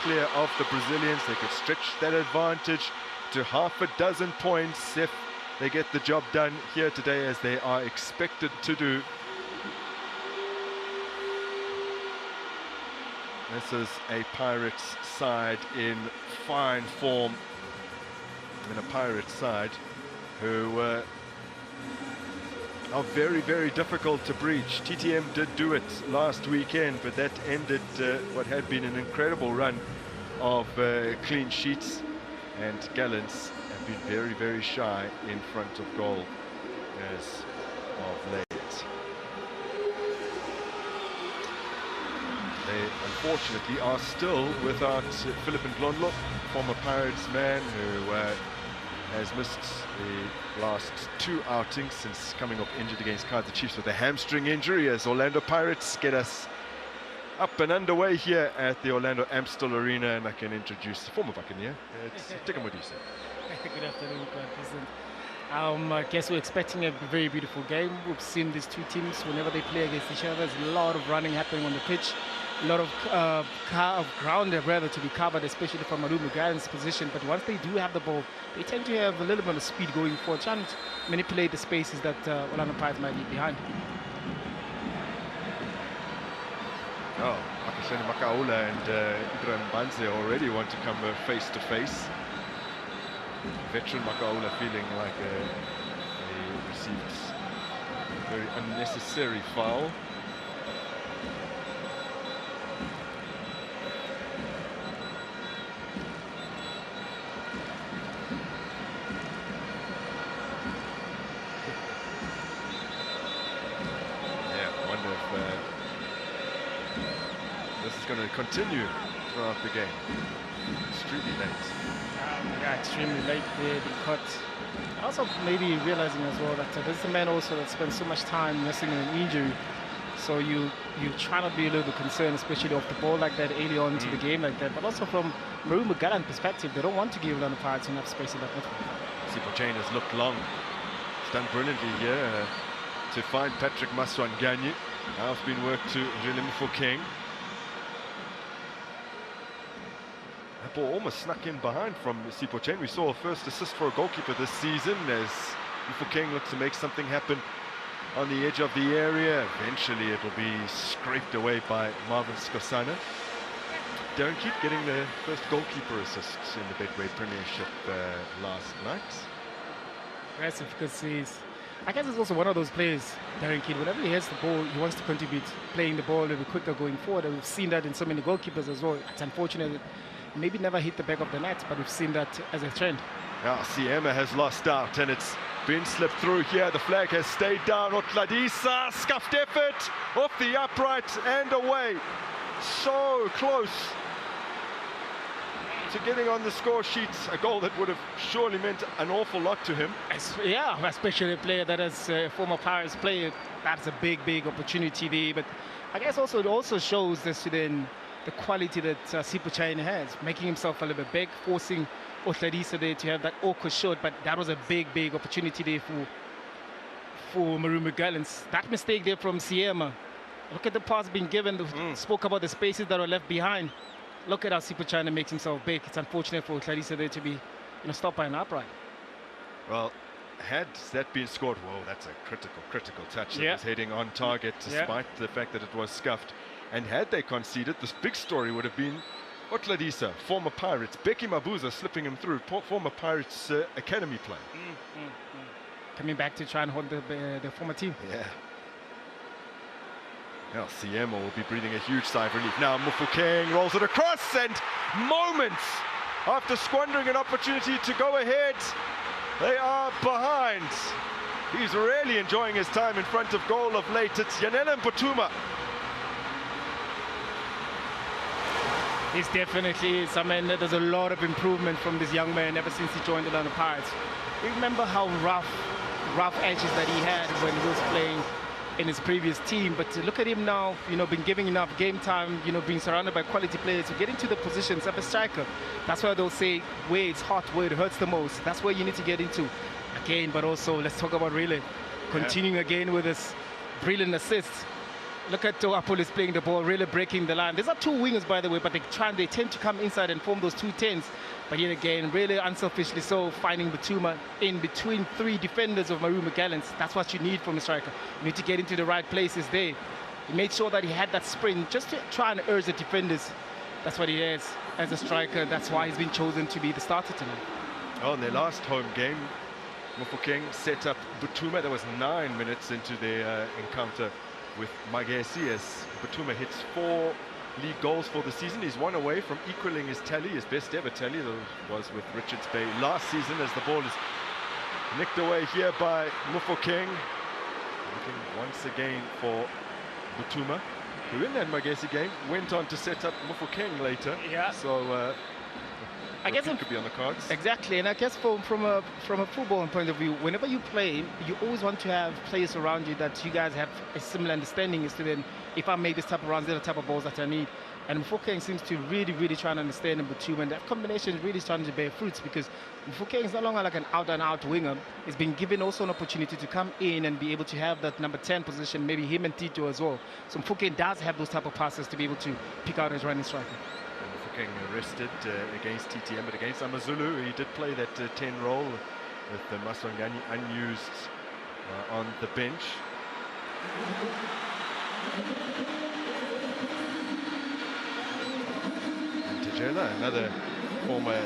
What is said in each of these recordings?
clear of the Brazilians. They could stretch that advantage to half a dozen points if they get the job done here today, as they are expected to do. This is a Pirates side in fine form, and a Pirates side who are very, very difficult to breach. TTM did do it last weekend, but that ended what had been an incredible run of clean sheets, and Gallents have been very, very shy in front of goal as of late. They unfortunately are still without Philip Ndlondlo, former Pirates man who has missed the last 2 outings since coming up injured against Kaizer Chiefs with a hamstring injury, as Orlando Pirates get us up and underway here at the Orlando Amstel Arena. And I can introduce the former Buccaneer. It's Tikamodisa. Good afternoon, President. I guess we're expecting a very beautiful game. We've seen these two teams, whenever they play against each other, there's a lot of running happening on the pitch, a lot of ground rather to be covered, especially from MARUMO Gallents' position. But once they do have the ball, they tend to have a little bit of speed going forward, trying to manipulate the spaces that Orlando Pirates might leave behind. Oh, Makashani Makaula and Ibrahim Banze already want to come face to face. Veteran Makaula feeling like he received a very unnecessary foul. Yeah, I wonder if this is going to continue throughout the game. Extremely late. Yeah, extremely late there, the cut. Also maybe realizing as well that this is a man also that spends so much time missing an injury. So you try to be a little bit concerned, especially off the ball like that early on into the game like that. But also from MARUMO Gallents perspective, they don't want to give Orlando Pirates enough space in that midfield. Sipho has looked long. He's done brilliantly here to find Patrick Maswanganye. Now it's been worked to Rilem Mofokeng. That ball almost snuck in behind from Sipho. We saw a first assist for a goalkeeper this season as Mofokeng looks to make something happen on the edge of the area. Eventually it'll be scraped away by Marvin Skosana. Darren Keat getting the first goalkeeper assists in the Betway Premiership last night. Impressive, because I guess it's also one of those players, Darren Keat, whenever he has the ball, he wants to contribute, playing the ball a little bit quicker going forward. And we've seen that in so many goalkeepers as well. It's unfortunate that maybe never hit the back of the net, but we've seen that as a trend. Yeah, Siema has lost out, and it's been slipped through here. The flag has stayed down. Otladisa, scuffed effort off the upright and away. So close to getting on the score sheets, a goal that would have surely meant an awful lot to him. Yeah, especially a player that is a former Pirates player. That's a big, big opportunity there. But I guess also it also shows this then the quality that Sipho has, making himself a little bit big, forcing Otladisa there to have that awkward shot. But that was a big, big opportunity there for MARUMO Gallents. That mistake there from Siema. Look at the pass being given. Spoke about the spaces that are left behind. Look at how Sipho makes himself big. It's unfortunate for Otladisa there to be stopped by an upright. Well, had that been scored, whoa, that's a critical touch that was heading on target, despite the fact that it was scuffed. And had they conceded, this big story would have been Otladisa, former Pirates, Becky Mabuza slipping him through, former Pirates academy player. Coming back to try and hold the former team. Yeah. Now Siema will be breathing a huge sigh of relief. Now Mofokeng rolls it across, and moments after squandering an opportunity to go ahead, they are behind. He's really enjoying his time in front of goal of late. It's Yanela Mputuma. He's definitely is. I mean, there's a lot of improvement from this young man ever since he joined the Orlando Pirates. Remember how rough edges that he had when he was playing in his previous team, but to look at him now, been given enough game time, being surrounded by quality players to get into the positions of a striker. That's why they'll say where it's hot, where it hurts the most. That's where you need to get into again. But also, let's talk about Rile continuing again with his brilliant assists. Look at Apollo's playing the ball, really breaking the line. There's not two wingers, by the way, but they tend to come inside and form those two tens. But yet again, really unselfishly so, finding Batuma in between three defenders of MARUMO Gallants. That's what you need from a striker. You need to get into the right places there. He made sure that he had that sprint just to try and urge the defenders. That's what he has as a striker. That's why he's been chosen to be the starter tonight. Oh, in their last home game, Mofokeng set up Batuma. That was 9 minutes into their encounter with Magesi, as Batuma hits 4 league goals for the season. He's 1 away from equaling his tally, his best ever tally. That was with Richards Bay last season, as the ball is nicked away here by Mofokeng. Looking once again for Batuma, who in that Magesi game went on to set up Mofokeng later. Yeah. So I guess it could be on the cards. Exactly, and I guess from a football point of view, whenever you play, you always want to have players around you that you guys have a similar understanding as to then, if I make this type of runs, they're the type of balls that I need. And Mofokeng seems to really try and understand Batuma, and that combination is really starting to bear fruits, because Mofokeng is no longer like an out-and-out winger. He's been given also an opportunity to come in and be able to have that number 10 position, maybe him and Tito as well. So Mofokeng does have those type of passes to be able to pick out his running striker. Arrested against TTM, but against Amazulu he did play that 10 role with Maswangani unused on the bench. And Tejela, another former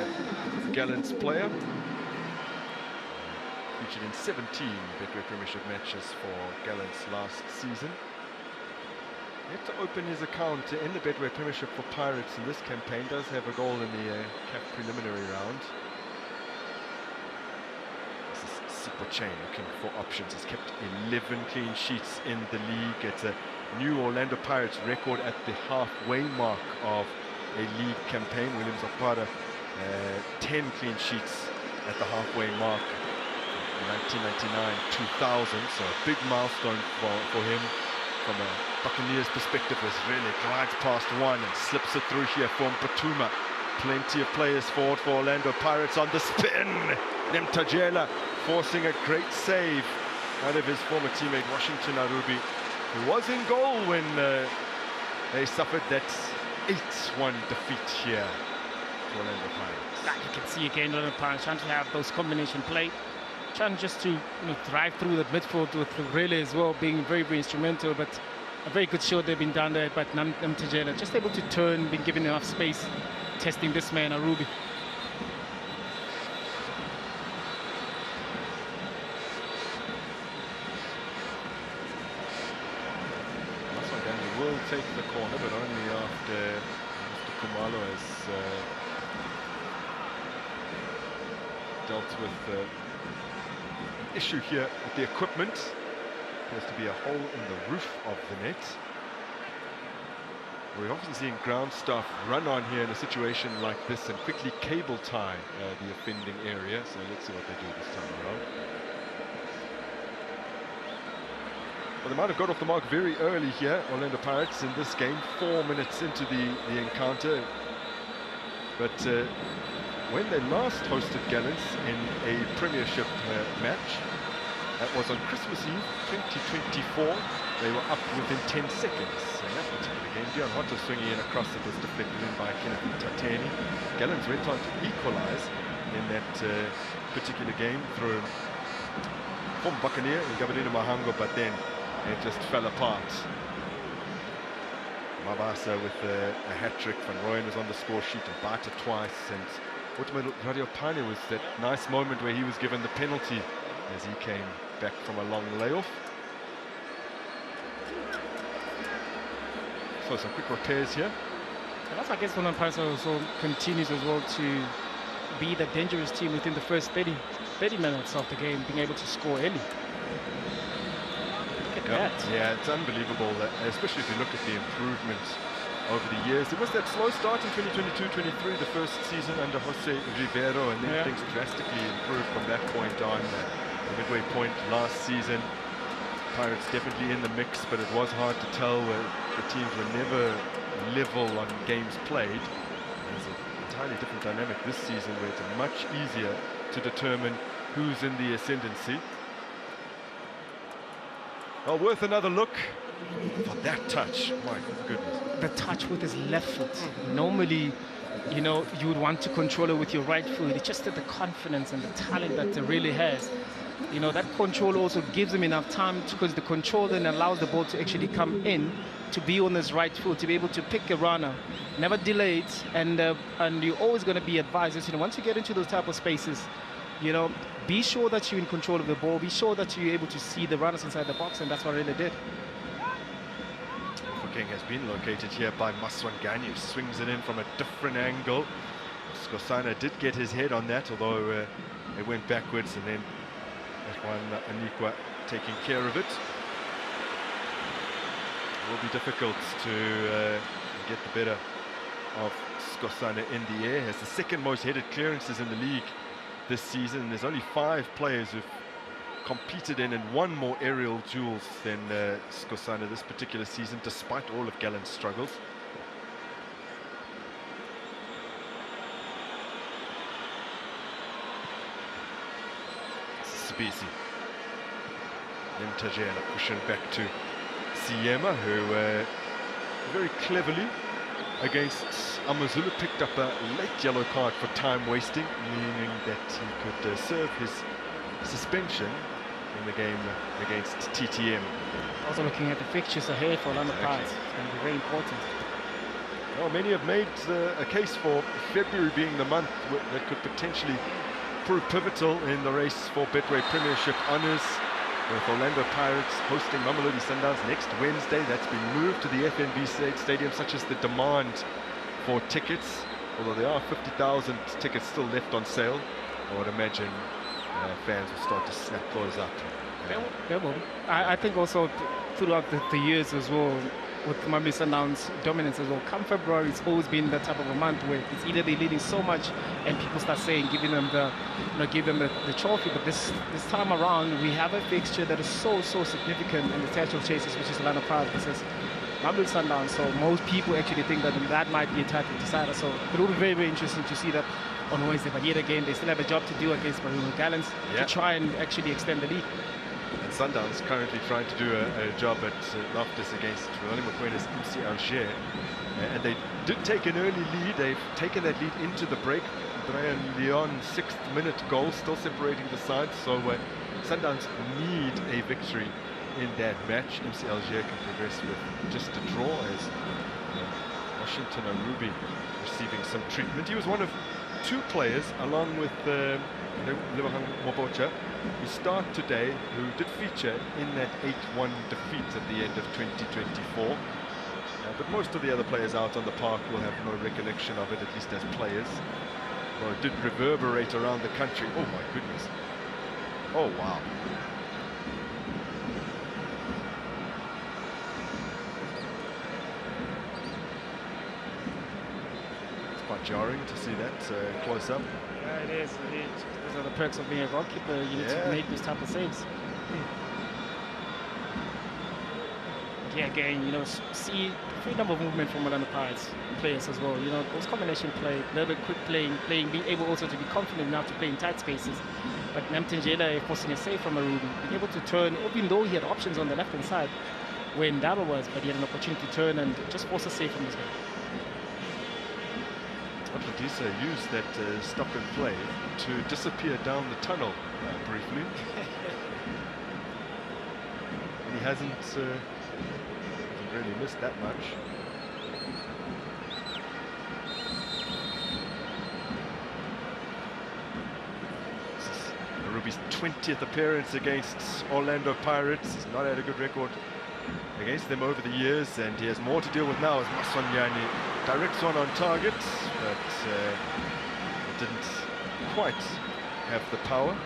Gallants player, featured in 17 Betway Premiership matches for Gallants last season. Yet to open his account in the Betway Premiership for Pirates in this campaign. Does have a goal in the CAF preliminary round. This is Sipochain looking for options. He's kept 11 clean sheets in the league. It's a new Orlando Pirates record at the halfway mark of a league campaign. William Zapata, 10 clean sheets at the halfway mark in 1999-2000. So a big milestone for him. From a Buccaneers perspective, as really glides past one and slips it through here from Batuma. Plenty of players forward for Orlando Pirates on the spin. Nemtajela forcing a great save out of his former teammate Washington Arubi, who was in goal when they suffered that 8-1 defeat here for Orlando Pirates. You can see again Orlando Pirates trying to have those combination play, trying just to drive through that midfield with Rele as well, being very instrumental. But a very good shot they've been done there, but Namtajela just able to turn, been given enough space, testing this man Arubi. Maswangani will take the corner, but only after Mr. Kumalo has dealt with issue here with the equipment. Appears to be a hole in the roof of the net. We're often seeing ground staff run on here in a situation like this and quickly cable tie the offending area. So let's see what they do this time around. Well, they might have got off the mark very early here, Orlando Pirates, in this game, 4 minutes into the encounter. But when they last hosted Gallants in a Premiership match, that was on Christmas Eve 2024, they were up within 10 seconds. In that particular game, Dion Hotto swinging in a cross that was deflected in by Kenneth Tateni. Gallants went on to equalize in that particular game through former Buccaneer Gabriel Mahango, but then it just fell apart. Mabasa with a hat-trick. Van Rooyen was on the score sheet and Bata twice, and ultimately Radio Pane was that nice moment where he was given the penalty as he came back from a long layoff. So some quick repairs here. And that's, I guess, Orlando Pirates also continues as well to be the dangerous team within the first 30 minutes of the game, being able to score early. Look at that. Yeah, it's unbelievable, that, especially if you look at the improvement over the years. It was that slow start in 2022-23, the first season under Jose Rivero, and then things drastically improved from that point on. The midway point last season, Pirates definitely in the mix, but it was hard to tell. The teams were never level on games played. There's an entirely different dynamic this season, where it's much easier to determine who's in the ascendancy. Well, worth another look For that touch, my goodness. The touch with his left foot. Normally, you know, you would want to control it with your right foot. It's just that the confidence and the talent that he really has. You know, that control also gives him enough time because the control then allows the ball to actually come in, to be on his right foot, to be able to pick a runner, never delayed, and you're always going to be advised, you know, once you get into those type of spaces, you know, be sure that you're in control of the ball, be sure that you're able to see the runners inside the box, and that's what I really did. King has been located here by Maswanganyi, swings it in from a different angle. Skosana did get his head on that, although it went backwards, and then that one, Anikwa taking care of it. It will be difficult to get the better of Skosana in the air. Has the second most headed clearances in the league this season. There's only 5 players who've competed in and won more aerial duels than Skosana this particular season, despite all of Gallent's struggles. Sibisi. Then Tajela pushing back to Siema, who very cleverly against Amazulu picked up a late yellow card for time wasting, meaning that he could serve his suspension in the game against TTM. Also looking at the fixtures ahead for Orlando Pirates, it's going to be very important. Well, many have made a case for February being the month that could potentially prove pivotal in the race for Betway Premiership honours, with Orlando Pirates hosting Mamelodi Sundowns next Wednesday. That's been moved to the FNB Stadium, such as the demand for tickets, although there are 50,000 tickets still left on sale. I would imagine fans will start to snap those up. They will. I think also throughout the years as well, with Mamelodi Sundowns' dominance as well, come February, it's always been that type of a month where it's either they're leading so much and people start saying, giving them the, give them the trophy. But this time around, we have a fixture that is so significant in the title chases, which is Orlando Pirates versus Mamelodi Sundowns. So most people actually think that might be a title decider. So it will be very interesting to see that on Wednesday. But yet again, they still have a job to do against MARUMO GALLENTS to try and actually extend the lead. And Sundowns currently trying to do a job at Loftus against Ronnie Mokwena's MC Alger. And they did take an early lead. They've taken that lead into the break. Brian Leon, 6th minute goal, still separating the sides. So Sundowns need a victory in that match. MC Alger can progress with just a draw, as Washington Arubi receiving some treatment. He was one of 2 players, along with Lebohang Mobocha, who start today, who did feature in that 8-1 defeat at the end of 2024. But most of the other players out on the park will have no recollection of it, at least as players. Well, it did reverberate around the country. Oh my goodness. Oh wow. It's quite jarring to see that close up. Yeah, it is. Those are the perks of being a goalkeeper. You need to make these type of saves. Yeah, again, you know, see freedom of movement from Orlando Pirates players as well. You know, those combination play, a little bit quick playing, being able also to be confident enough to play in tight spaces. But Namtengela forcing a save from Arubi, being able to turn, even though he had options on the left-hand side when Dabo was, but he had an opportunity to turn and just force a save from this guy. Atlantisa used that stop and play to disappear down the tunnel briefly. And he hasn't really missed that much. This is Arubi's 20th appearance against Orlando Pirates. He's not had a good record against them over the years, and he has more to deal with now as Maswanyani directs one on target, but it didn't quite have the power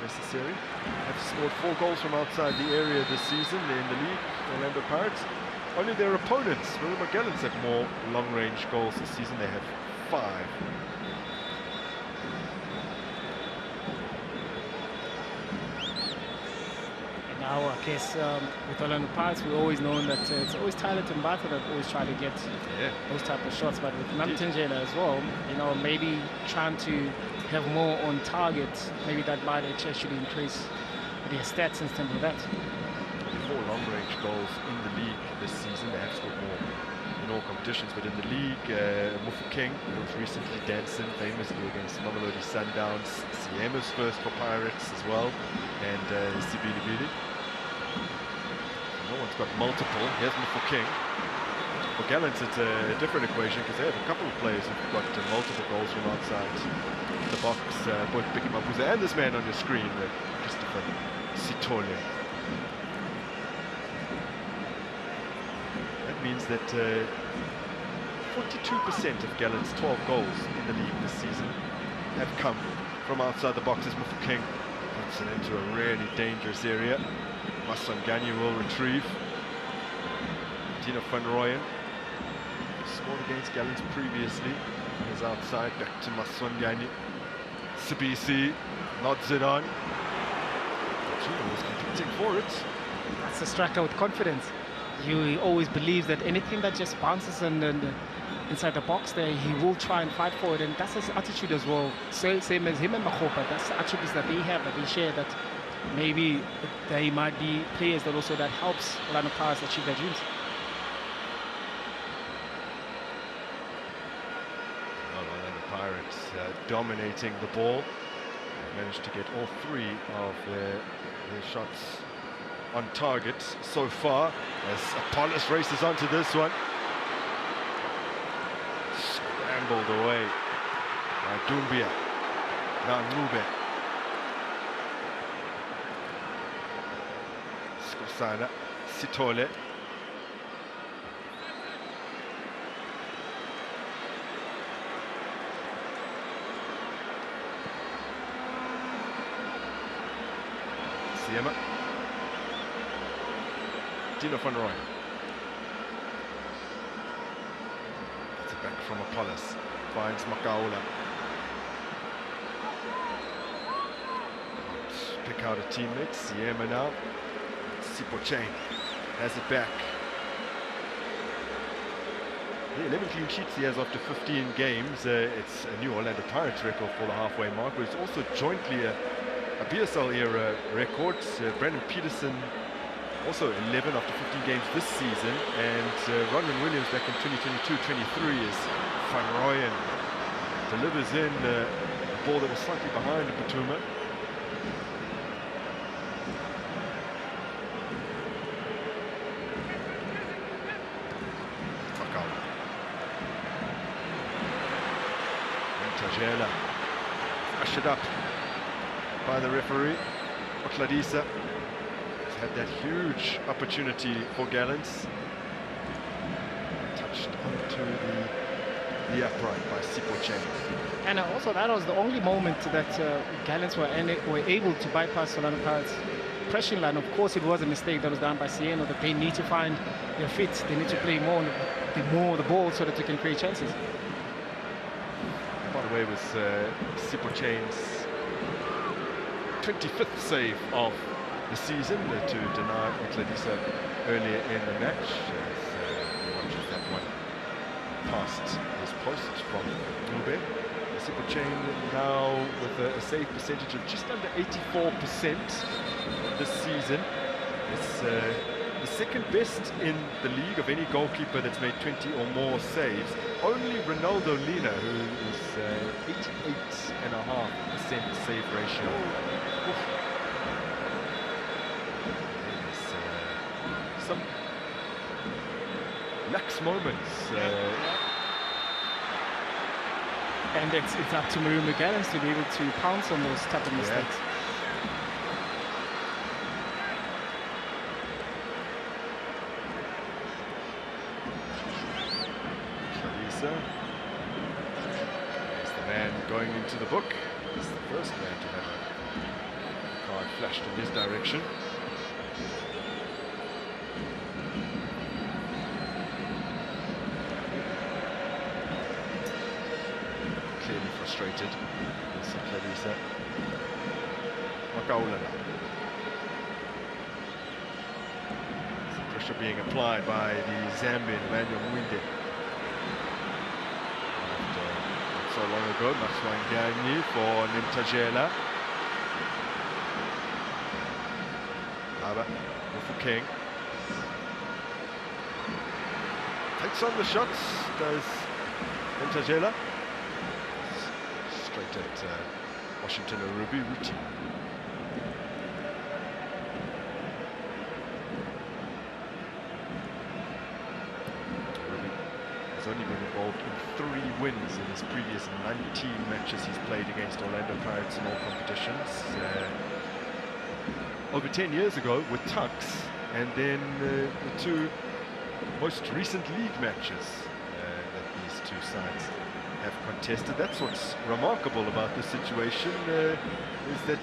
necessary. Have scored 4 goals from outside the area this season in the league, Orlando Pirates. Only their opponents, MARUMO GALLENTS, have more long-range goals this season. They have 5. Now, I guess with Orlando Pirates, we've always known that it's always Tyler Tumbatha that always try to get those type of shots. But with Namtengela as well, you know, maybe trying to have more on target, maybe that might actually increase their stats instead of that. Before long-range goals in the league this season. They have scored more in all competitions, but in the league, Mufokeng, who was recently dancing famously against Mamelodi Sundowns, Siema's first for Pirates as well, and Sibilibili. No one's got multiple. Here's Mufokeng. For Gallants, it's a different equation because they have a couple of players who've got multiple goals from outside the box. Both Biki Mapuza and this man on your screen, Christopher Sitole. That means that 42% of Gallants' 12 goals in the league this season have come from outside the box as Mufokeng puts it into a really dangerous area. Maswangani will retrieve. Dino van Rooyen scored against Gallants previously. He's outside, back to Maswangani. Sibisi nods it on. Dino was competing for it. That's a striker with confidence. He always believes that anything that just bounces inside the box there, he will try and fight for it, and that's his attitude as well. Same as him and Makgopa. That's the attributes that they have, that they share, that maybe they might be players that also that helps Orlando Pirates achieve their dreams. Orlando Pirates dominating the ball. They managed to get all three of their shots on target so far as Apollos races onto this one. Scrambled away by Doumbia. Now Ngube. Skosana, Sitole. Siema. Dino van Rooyen. It's a back from Apollos. Finds Makaula. Pick out a teammate. Siema now. Sipochain has it back. The 11 clean sheets he has after 15 games. It's a new Orlando Pirates record for the halfway mark, but it's also jointly a BSL era record. Brandon Peterson also 11 after 15 games this season, and Rodman Williams back in 2022-23 is Van Rooyen delivers in a ball that was slightly behind Batuma. Tajela ushered up by the referee. Okladisa has had that huge opportunity for Gallants. Touched onto the upright by Sipochain. And also that was the only moment that Gallants were able to bypass Orlando Pirates' pressing line. Of course, it was a mistake that was done by Sieno, that they need to find their fit. They need to play more the ball so that they can create chances. By the way, it was Sipochain's 25th save of the season to deny Okladisa earlier in the match. As he watches that one past his post from Ngube. Sipochain now with a save percentage of just under 84% this season. It's the second best in the league of any goalkeeper that's made 20 or more saves. Only Ronaldo Lina, who is 88.5% save ratio. There's some lax moments. And it's up to MARUMO Gallents to be able to pounce on those type of mistakes. He's the man going into the book. He's the first man to have a card flashed in his direction. Clearly frustrated. Clarissa. Makaula. Some pressure being applied by the Zambian Emmanuel Mwinde. So long ago, Maswangani for Nimtajela. Aba, Mufokeng. Takes on the shots, does Ntajela. Straight at Washington Ruby routine. Has only been involved in 3 wins in his previous 19 matches he's played against Orlando Pirates in all competitions. Over 10 years ago with Tucks, and then the 2 most recent league matches that these 2 sides have contested. That's what's remarkable about this situation, is that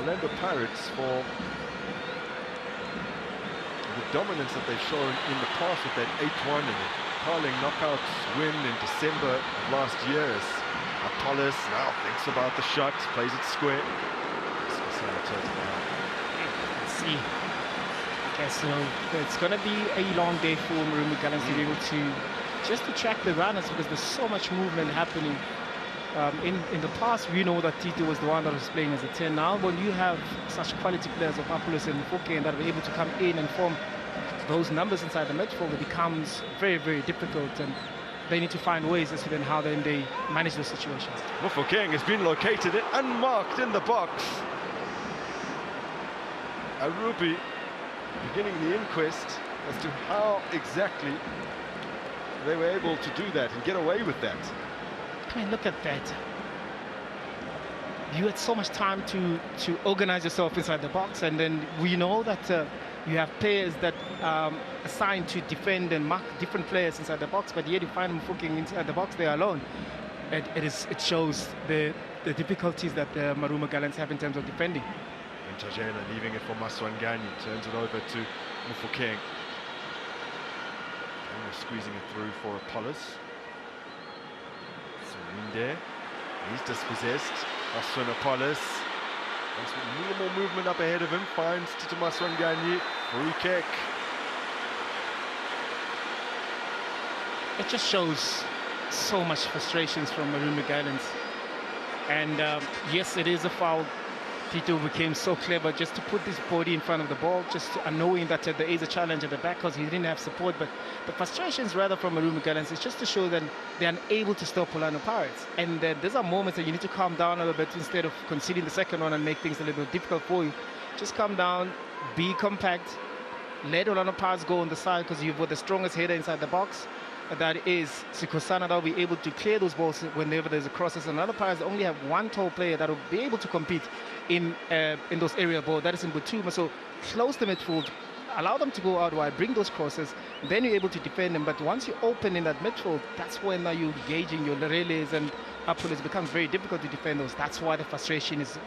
Orlando Pirates, for the dominance that they've shown in the past with that 8-1 and the Carling knockout win in December of last year, as Apollos now thinks about the shot, plays it square. Let's see. Okay, so it's going to be a long day for MARUMO Gallants to be able to just to track the runners, because there's so much movement happening. In the past, we know that Tito was the one that was playing as a 10. Now, when you have such quality players of Apollos and Mofokeng that are able to come in and form those numbers inside the midfield, it becomes very, very difficult, and they need to find ways as to then how then they manage those situations. Mofokeng has been located unmarked in the box. Arubi beginning the inquest as to how exactly they were able to do that and get away with that. I mean, look at that. You had so much time to organize yourself inside the box, and then we know that you have players that assigned to defend and mark different players inside the box, but yet you find them Mofokeng inside the box there alone. It shows the difficulties that the MARUMO Gallants have in terms of defending. And Tajela leaving it for Maswanganyi, turns it over to Mofokeng. Squeezing it through for Apollos. Serinde, he's dispossessed. Maswan Apollos. Minimal movement up ahead of him, finds Tito Maswanganyi. Free kick. It just shows so much frustrations from MARUMO Gallants. And yes, it is a foul. Tito became so clever just to put his body in front of the ball, just knowing that there is a challenge at the back because he didn't have support. But the frustrations rather from MARUMO Gallants is just to show that they're unable to stop Orlando Pirates. And these are moments that you need to calm down a little bit instead of conceding the second one and make things a little bit difficult for you. Just calm down, be compact, let Orlando Pirates go on the side, because you've got the strongest header inside the box. That is Sikosana, that will be able to clear those balls whenever there's a crosses. And other players only have one tall player that will be able to compete in those area balls. That is in Butuma. So close the midfield, allow them to go out wide, bring those crosses, then you're able to defend them. But once you open in that midfield, that's when you're engaging your relays and Apollos. It becomes very difficult to defend those. That's why the frustration is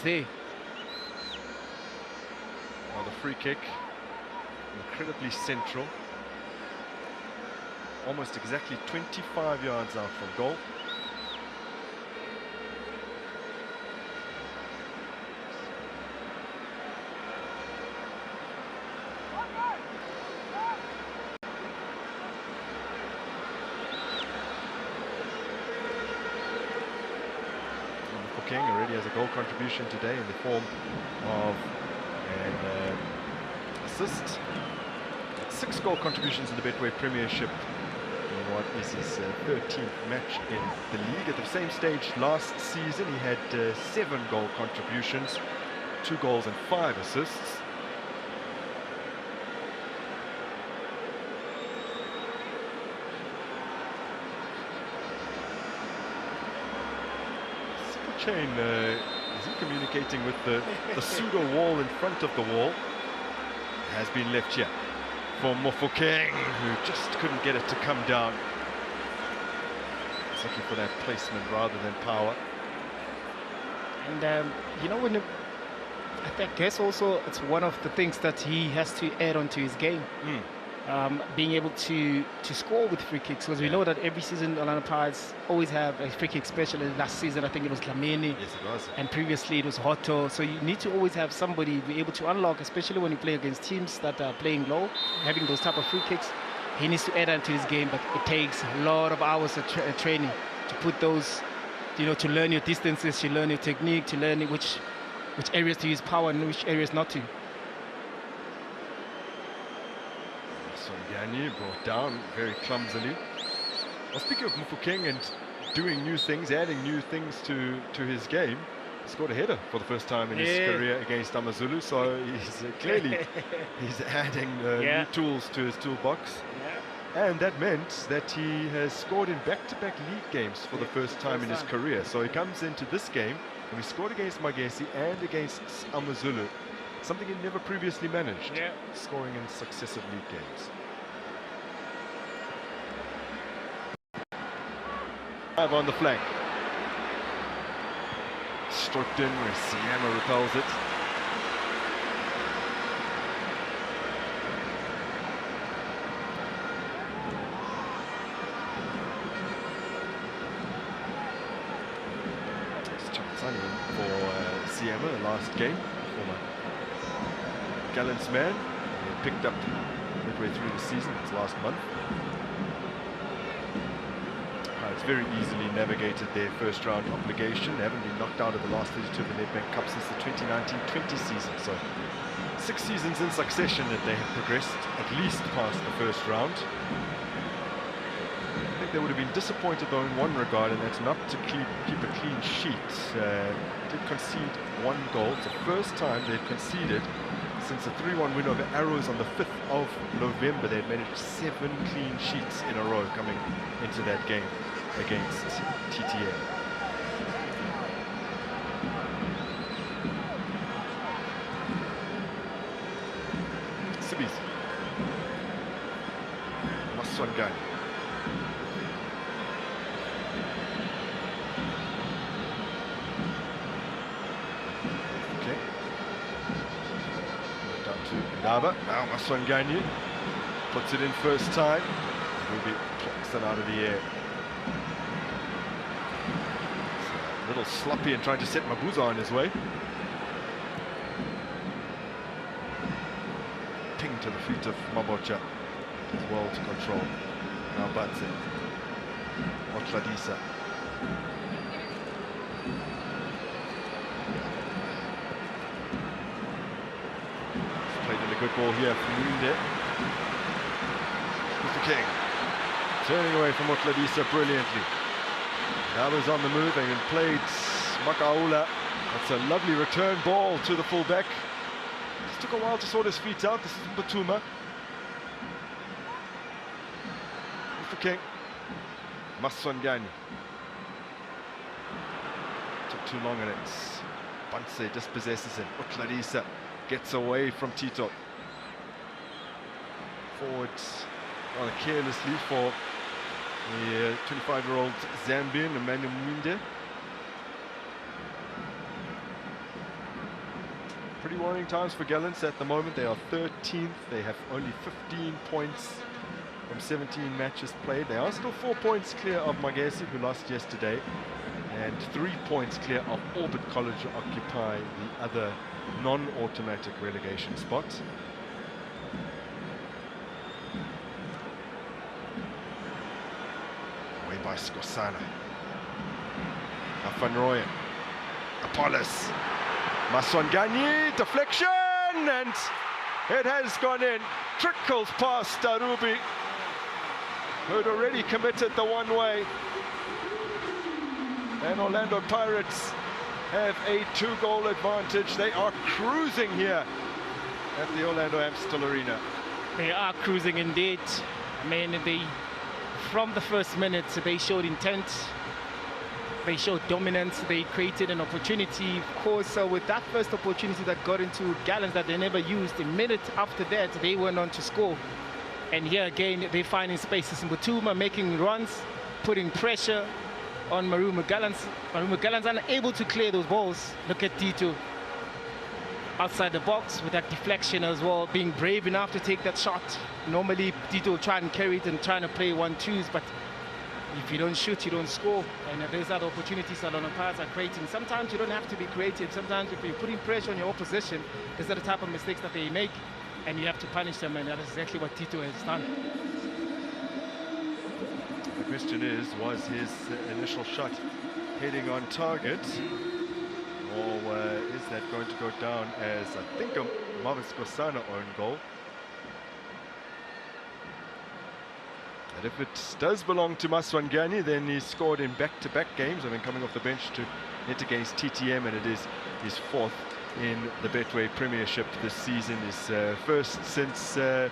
there. Well, the free kick, incredibly central. Almost exactly 25 yards out from goal. Mofokeng already has a goal contribution today in the form of an assist. 6 goal contributions in the Betway Premiership. What is his 13th match in the league. At the same stage last season, he had 7 goal contributions, 2 goals and 5 assists. Chain, is he communicating with the pseudo wall in front of the wall? Has been left here for Mofokeng, who just couldn't get it to come down. He's looking for that placement rather than power. And you know, I guess also it's one of the things that he has to add on to his game. Being able to score with free kicks, because we know that every season Orlando Pirates always have a free kick specialist. Last season I think it was Lamini, yes, it was, and previously it was Hotto. So you need to always have somebody be able to unlock, especially when you play against teams that are playing low, having those type of free kicks. He needs to add on to his game, but it takes a lot of hours of training to put those, you know, to learn your distances, to learn your technique, to learn which areas to use power and which areas not to. Gani brought down very clumsily. Well, speaking of Mufokeng and doing new things, adding new things to his game, he scored a header for the first time in his career against Amazulu. So he's clearly he's adding new tools to his toolbox. And that meant that he has scored in back-to-back league games for the first time in his career. So he comes into this game and he scored against Magesi and against Amazulu, something he never previously managed, scoring in successive league games. On the flank. Stroked in where Siama repels it. For Siama, the last game, former Gallants man. He picked up midway through the season, it's last month. It's very easily navigated their first round obligation. They haven't been knocked out of the last 32 of the Nedbank Cup since the 2019-20 season. So 6 seasons in succession that they have progressed at least past the first round. I think they would have been disappointed though in one regard, and that's not to keep a clean sheet. Did concede 1 goal. It's the first time they've conceded since a 3-1 win over Arrows on the 5th of November. They've managed 7 clean sheets in a row coming into that game against TTM. Sibis. Maswangani. Okay. Down to Naba. Now Maswangani puts it in first time. Ruby plucks it out of the air. A little sloppy and trying to set Mabuza on his way. Ping to the feet of Mabocha. Does well to control. Now Batse. Otladisa. Played in a good ball here from Munde. Mr. King. Turning away from Otladisa brilliantly. Naba's on the move and played Makaula. That's a lovely return ball to the fullback. Just took a while to sort his feet out. This is Mbatuma. Mr. King. Maswangani. Took too long and it's Banse dispossesses him. Otladisa gets away from Tito. Forwards rather carelessly for the 25-year-old Zambian, Emmanuel Munde. Pretty worrying times for Gallants at the moment. They are 13th. They have only 15 points from 17 matches played. They are still 4 points clear of Magesi, who lost yesterday, and 3 points clear of Orbit College, who occupy the other non-automatic relegation spot. By Skosana. Van Rooyen. Apollos. Maswangani, deflection, and it has gone in. Trickles past Darubi, who had already committed the one-way. And Orlando Pirates have a 2-goal advantage. They are cruising here at the Orlando Amstel Arena. They are cruising indeed. I mean, from the first minute, they showed intent, they showed dominance, they created an opportunity. Of course, with that first opportunity that got into Gallants that they never used, a minute after that, they went on to score. And here again, they finding spaces in Mbatuma, making runs, putting pressure on MARUMO Gallants. MARUMO Gallants unable to clear those balls. Look at Tito outside the box with that deflection as well, being brave enough to take that shot. Normally Tito will try and carry it and trying to play 1-2s, but if you don't shoot, you don't score. And there's other opportunities that Orlando Pirates are creating. Sometimes you don't have to be creative. Sometimes if you're putting pressure on your opposition, these are the type of mistakes that they make, and you have to punish them, and that is exactly what Tito has done. The question is, was his initial shot heading on target? Or is that going to go down as, I think, a Marvis Kosana own goal? But if it does belong to Maswangani, then he's scored in back-to-back games. I mean, coming off the bench to hit against TTM, and it is his 4th in the Betway Premiership this season. His first since the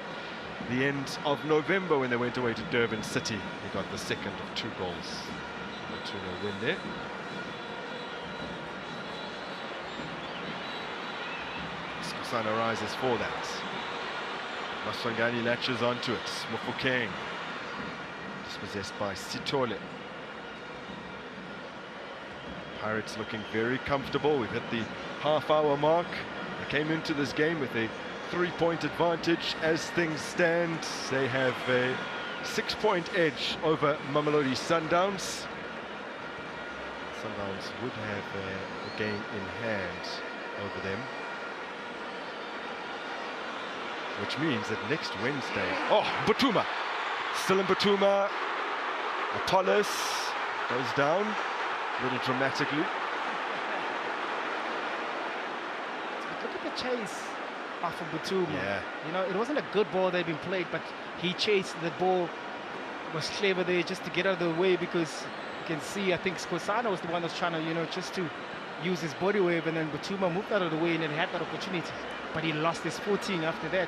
end of November when they went away to Durban City. He got the second of 2 goals. A 2-0 win there. Skosana rises for that. Maswangani latches onto it. Mofokeng. Dispossessed by Sitole. Pirates looking very comfortable. We've hit the half-hour mark. They came into this game with a 3-point advantage. As things stand, they have a 6-point edge over Mamelodi Sundowns. Sundowns would have a game in hand over them, which means that next Wednesday... Oh, Butuma! Still in Butuma. Apollos goes down a little dramatically. Look at the chase off of Butuma. Yeah. You know, it wasn't a good ball that had been played, but he chased. The ball was clever there just to get out of the way, because you can see, I think Skosana was the one that was trying to, you know, just to use his body wave, and then Butuma moved out of the way and then had that opportunity. But he lost his 14 after that.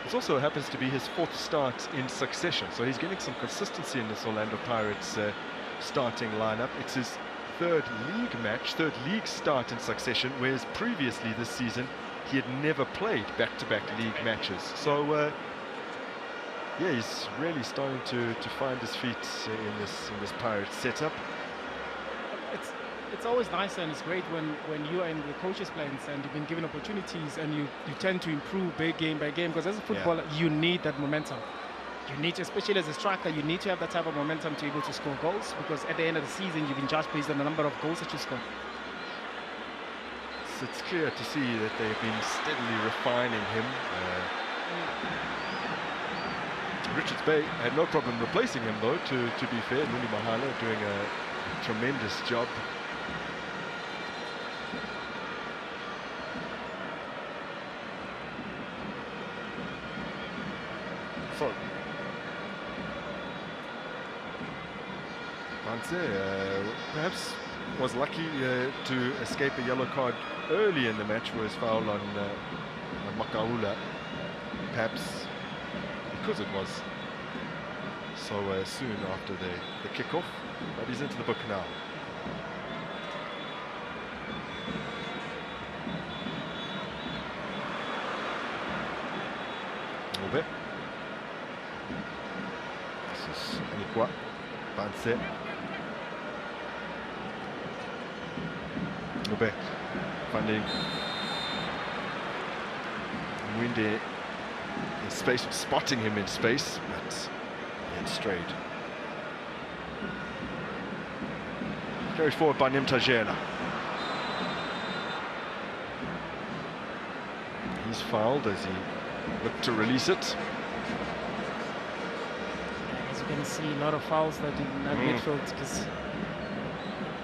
It also happens to be his 4th start in succession, so he's getting some consistency in this Orlando Pirates starting lineup. It's his 3rd league start in succession, whereas previously this season he had never played back-to-back league matches. So yeah, he's really starting to find his feet in this Pirates setup. It's always nice and it's great when you are in the coach's plans and you've been given opportunities and you tend to improve game by game, because as a footballer, you need that momentum. You need to, especially as a striker, you need to have that type of momentum to be able to score goals, because at the end of the season you've been judged based on the number of goals that you score. So it's clear to see that they've been steadily refining him. Richards Bay had no problem replacing him though, to be fair. Nuni Mahala doing a tremendous job. So Banse perhaps was lucky to escape a yellow card early in the match, where his foul on Makaula, perhaps because it was so soon after the kickoff, but he's into the book now. Obe. This is Anikwa. Banse. Obe finding Mwinde in space, spotting him in space, but he had strayed. Carried forward by Nimtajela. He's fouled as he looked to release it. As you can see, a lot of fouls that in that midfield, because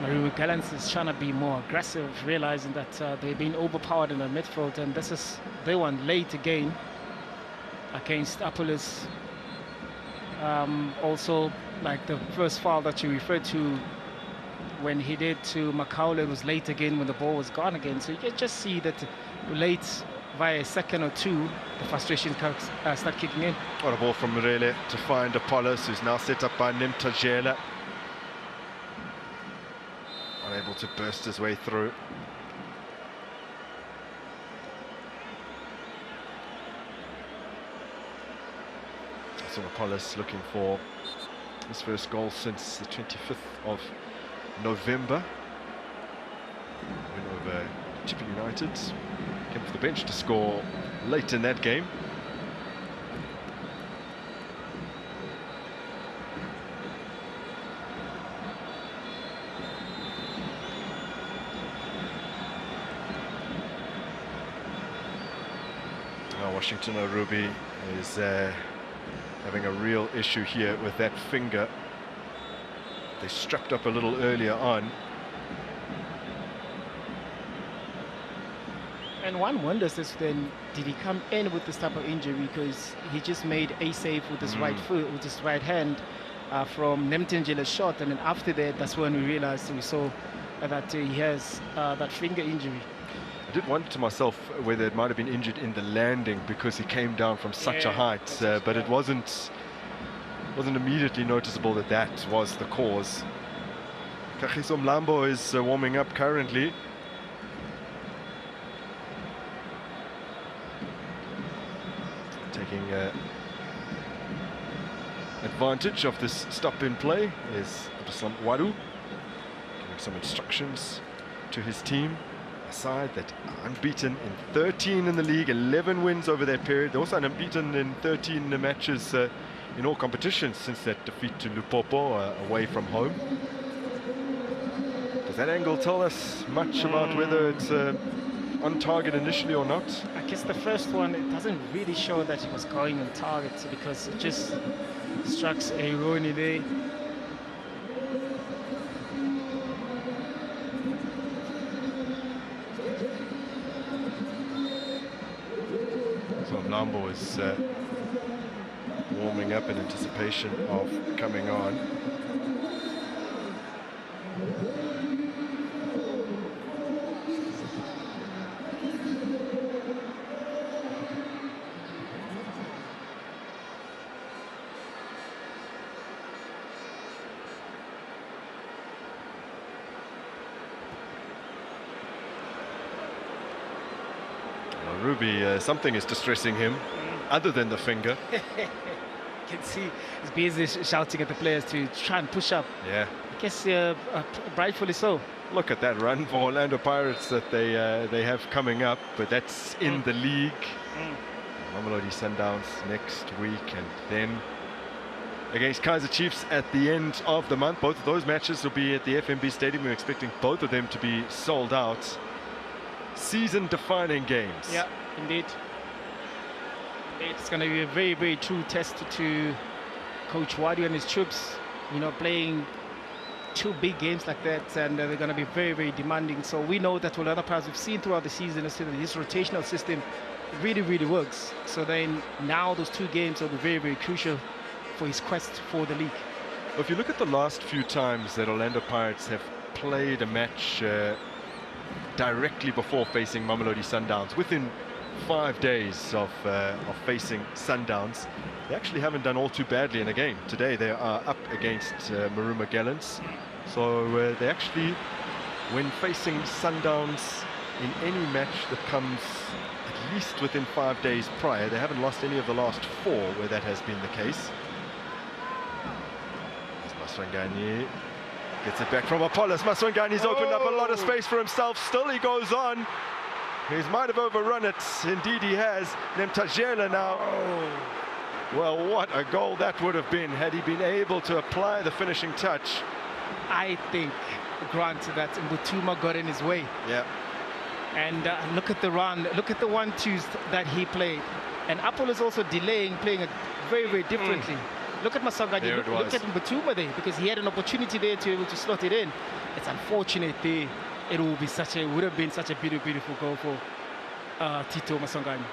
MARUMO GALLENTS is trying to be more aggressive, realizing that they've been overpowered in the midfield, and this is they won late again against Apollos. Also, like the first foul that you referred to, when he did to Makaula, it was late again when the ball was gone again. So you can just see that late, via a second or two, the frustration start kicking in. What a ball from Murele to find Apollos, who's now set up by Nimtajela. Unable to burst his way through. So Apollos looking for his first goal since the 25th of November. Win over Chippy United. Came off the bench to score late in that game. Now Washington Orubi is having a real issue here with that finger. They strapped up a little earlier on. And one wonders this then, did he come in with this type of injury because he just made a save with his right foot, with his right hand from Nemtenjela's shot, and then after that, that's when we realized, we saw that he has that finger injury. I did wonder to myself whether it might have been injured in the landing because he came down from such a height, but it wasn't immediately noticeable that that was the cause. Kagiso Mlambo is warming up currently. Taking advantage of this stop in play is Abduslam Wadu, giving some instructions to his team. A side that unbeaten in 13 in the league, 11 wins over that period. They're also unbeaten in 13 matches in all competitions since that defeat to Lupopo away from home. Does that angle tell us much about whether it's on target initially or not? I guess the first one, it doesn't really show that he was going on target because it just strikes a Rooney there. So Mlambo is warming up in anticipation of coming on. Ruby, something is distressing him, other than the finger. You can see he's busy shouting at the players to try and push up. Yeah. I guess rightfully so. Look at that run for Orlando Pirates that they have coming up, but that's in the league. Mamelodi Sundowns next week, and then against Kaizer Chiefs at the end of the month. Both of those matches will be at the FNB Stadium. We're expecting both of them to be sold out. Season-defining games. Yeah, indeed. It's going to be a very, very true test to Coach Wadi and his troops. You know, playing two big games like that, and they're going to be very, very demanding. So we know that Orlando Pirates, we've seen throughout the season, this rotational system really, really works. So then now those two games will be very, very crucial for his quest for the league. Well, if you look at the last few times that Orlando Pirates have played a match directly before facing Mamelodi Sundowns, within 5 days of facing Sundowns, they actually haven't done all too badly in a game. Today they are up against MARUMO Gallents, so they actually, when facing Sundowns in any match that comes at least within 5 days prior, they haven't lost any of the last 4 where that has been the case. Maswangani gets it back from Apollos. Maswangani's opened up a lot of space for himself. Still he goes on. He might have overrun it. Indeed he has. Nemtajela now. Well, what a goal that would have been had he been able to apply the finishing touch. I think, Grant, that Mbutuma got in his way. Yeah. And look at the run, look at the 1-2s that he played. And Apollo's also delaying, playing it very, very differently. Look at Masangani, look at Mbutuma there, because he had an opportunity there to be able to slot it in. It's unfortunate there. It would have been such a beautiful, beautiful goal for Tito Masangani.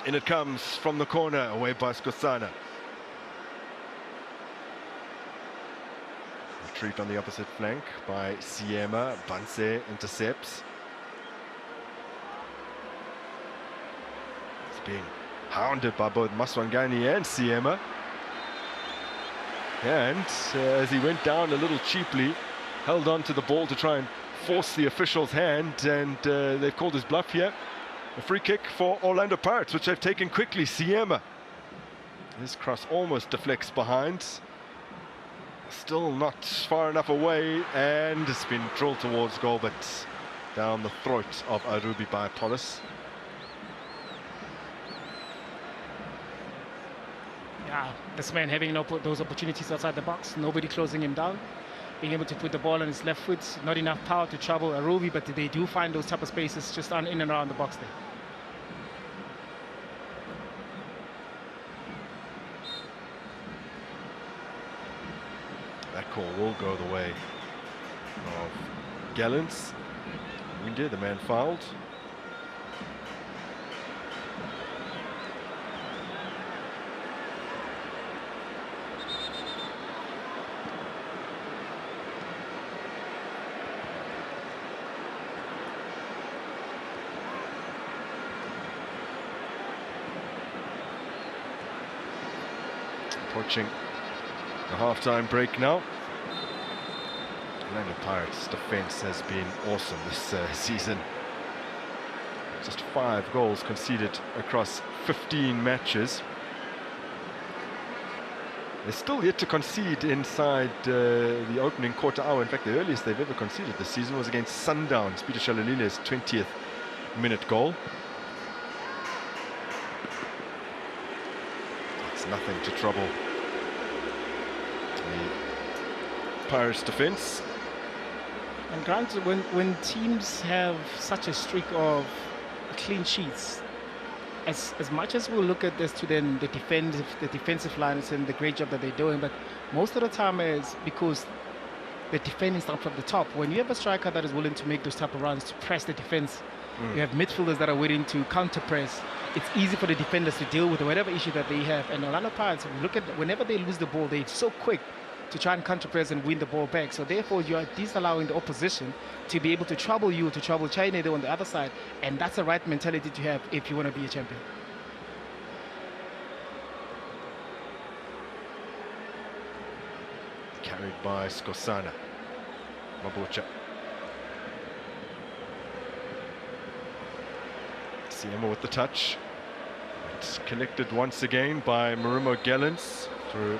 In it comes from the corner, away by Skosana. Retrieved on the opposite flank by Siema. Banse intercepts. It's being hounded by both Maswangani and Siema. And as he went down a little cheaply, held on to the ball to try and force the official's hand, and they've called his bluff here. A free kick for Orlando Pirates, which they've taken quickly. Siema. His cross almost deflects behind. Still not far enough away, and it's been drilled towards goal, but down the throat of Arubi by Apollos. Yeah, this man having those opportunities outside the box, nobody closing him down, being able to put the ball on his left foot, not enough power to trouble Arubi, but they do find those type of spaces just in and around the box there. call will go the way of Gallents. India, the man fouled. Approaching the half-time break now. Orlando Pirates' defense has been awesome this season. Just 5 goals conceded across 15 matches. They're still yet to concede inside the opening quarter hour. In fact, the earliest they've ever conceded this season was against Sundowns, Peter Shalalile's 20th minute goal. It's nothing to trouble the Pirates' defense. And granted, when teams have such a streak of clean sheets, as much as we'll look at this to then the defensive lines and the great job that they're doing, but most of the time is because the defending starts from the top. When you have a striker that is willing to make those type of runs to press the defense, you have midfielders that are willing to counter press. It's easy for the defenders to deal with whatever issue that they have. And Orlando Pirates, look at whenever they lose the ball, they're so quick to try and counter press and win the ball back. So therefore, you are disallowing the opposition to be able to trouble you, to trouble China on the other side. And that's the right mentality to have if you want to be a champion. Carried by Skosana. Mabucha. Siema with the touch. It's collected once again by MARUMO Gallents through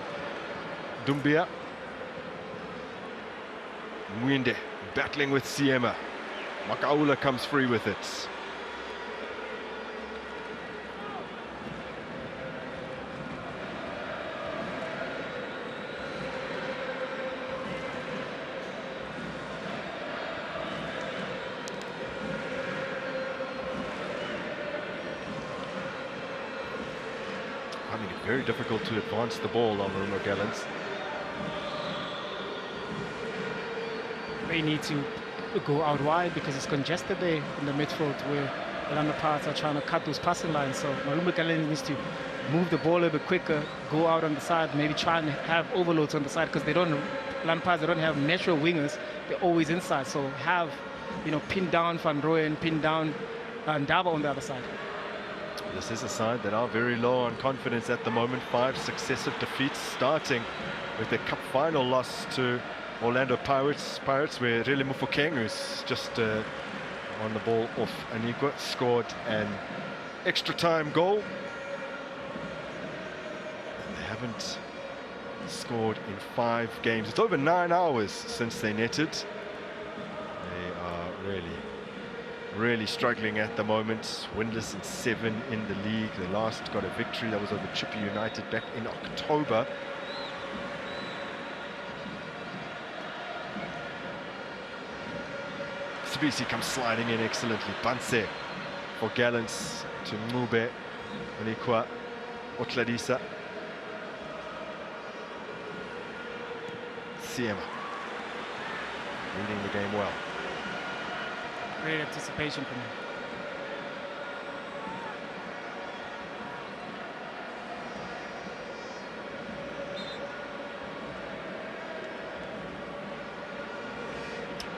Dumbia. Mwinde battling with Siema. Makaula comes free with it. Finding it very difficult to advance the ball on MARUMO Gallents. They need to go out wide because it's congested there in the midfield where Orlando Pirates are trying to cut those passing lines. So MARUMO Gallents needs to move the ball a bit quicker, go out on the side, maybe try and have overloads on the side because Orlando Pirates, they don't have natural wingers. They're always inside. So have, pin down Van Rooyen, pin down Ndaba on the other side. This is a side that are very low on confidence at the moment. 5 successive defeats, starting with their cup final loss to Orlando Pirates, where Rele Mufokeng, who's just on the ball off Anikwa, scored an extra time goal. They haven't scored in 5 games. It's over 9 hours since they netted. They are really struggling at the moment. Winless in 7 in the league. They last got a victory that was over Chippy United back in October. Sibisi comes sliding in excellently. Banse for Gallents to Mube, Onikwa, Otladisa. Siema leading the game well. Great anticipation from him.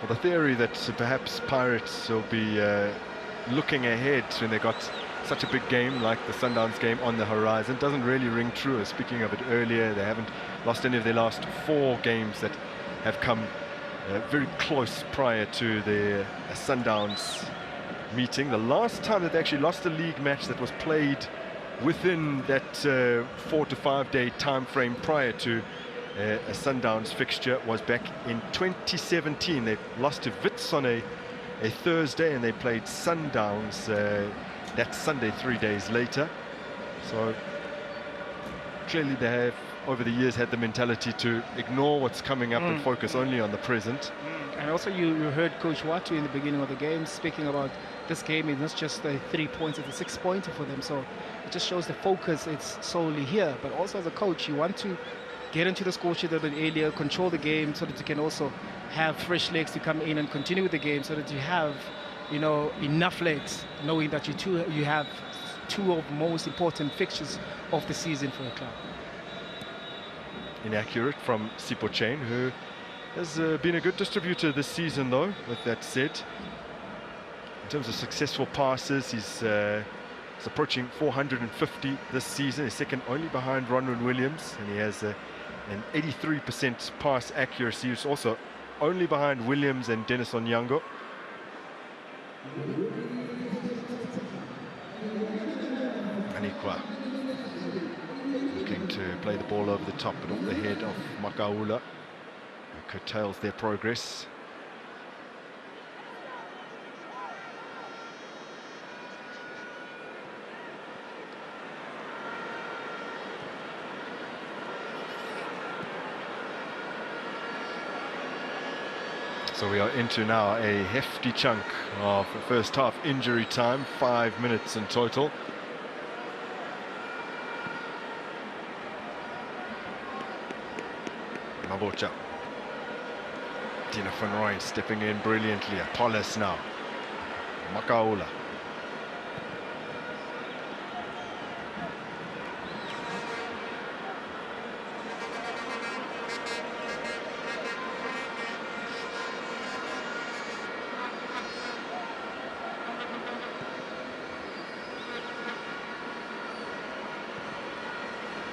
Well, the theory that perhaps Pirates will be looking ahead when they got such a big game like the Sundowns game on the horizon doesn't really ring true. Speaking of it earlier, they haven't lost any of their last 4 games that have come very close prior to the Sundowns meeting. The last time that they actually lost a league match that was played within that 4 to 5 day time frame prior to a Sundowns fixture was back in 2017. They lost to Wits on a Thursday, and they played Sundowns that Sunday 3 days later. So clearly they have over the years had the mentality to ignore what's coming up and focus only on the present. And also you heard Coach Watu in the beginning of the game speaking about this game is not just a 3 points, it's a 6-pointer for them. So it just shows the focus, it's solely here. But also as a coach, you want to get into the score sheet a bit earlier, control the game so that you can also have fresh legs to come in and continue with the game, so that you have, you know, enough legs, knowing that you have two of the most important fixtures of the season for the club. Inaccurate from Sipho Chain, who has been a good distributor this season, though. With that said, in terms of successful passes, he's approaching 450 this season. He's second only behind Ronwen Williams, and he has an 83% pass accuracy. He's also only behind Williams and Dennis Onyango. Anikwa looking to play the ball over the top and off the head of Makaula, who curtails their progress. So we are into now a hefty chunk of first half injury time, 5 minutes in total. Mabocha. Tina van Rooyen stepping in brilliantly. Apollos now. Makaula.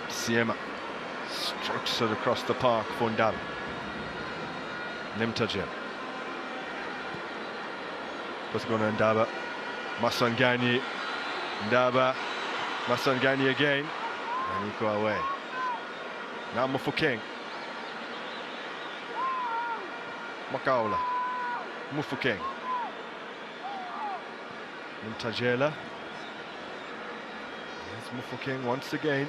Siema strokes it across the park for Ndaba. Nemtajer. Pasagona Ndaba. Masangani. Ndaba. Masangani again. And he go away. Now Mufokeng. Makaula. Mufokeng. Nemtajela. There's Mufokeng once again.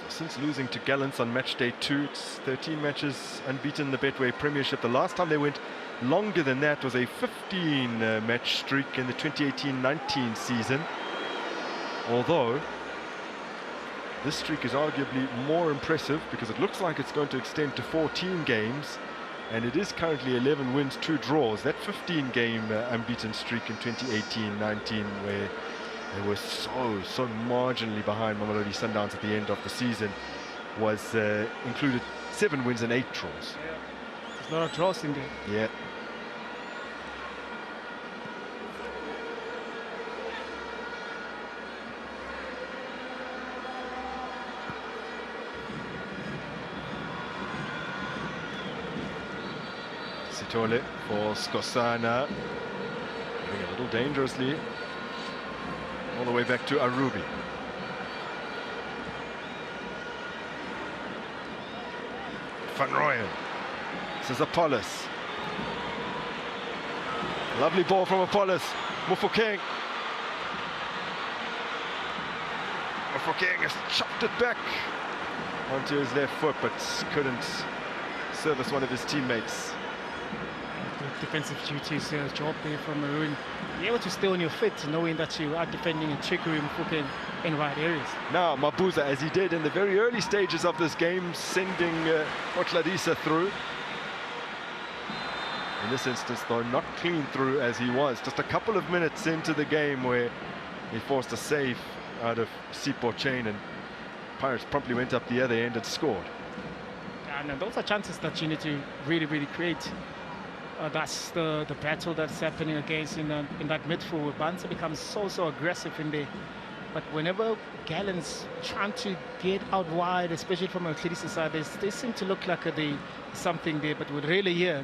Since losing to Gallents on match day 2, it's 13 matches unbeaten in the Betway Premiership. The last time they went longer than that was a 15-match streak in the 2018-19 season. Although this streak is arguably more impressive because it looks like it's going to extend to 14 games, and it is currently 11 wins, 2 draws. That 15-game unbeaten streak in 2018-19, where they were so marginally behind Mamelodi Sundowns at the end of the season, was included 7 wins and 8 draws. Yeah. There's not a draw in there. Yeah. Sitole for Skosana, moving a little dangerously. All the way back to Arubi. Van Rooyen. This is Apollos. Lovely ball from Apollos. Mufokeng. Mufokeng has chopped it back onto his left foot, but couldn't service one of his teammates. Defensive duties job there from Maroon. Be able to stay on your feet, knowing that you are defending a trickery in right areas. Now Mabuza, as he did in the very early stages of this game, sending Otladisa through. In this instance, though, not clean through as he was. Just a couple of minutes into the game where he forced a save out of Sipho Chain, and Pirates promptly went up the other end and scored. And those are chances that you need to really create. That's the battle that's happening against in that midfield. Banza becomes so aggressive in there. But whenever Gallents trying to get out wide, especially from a Klidisa side, they seem to look like something there. But with Rayleigh here,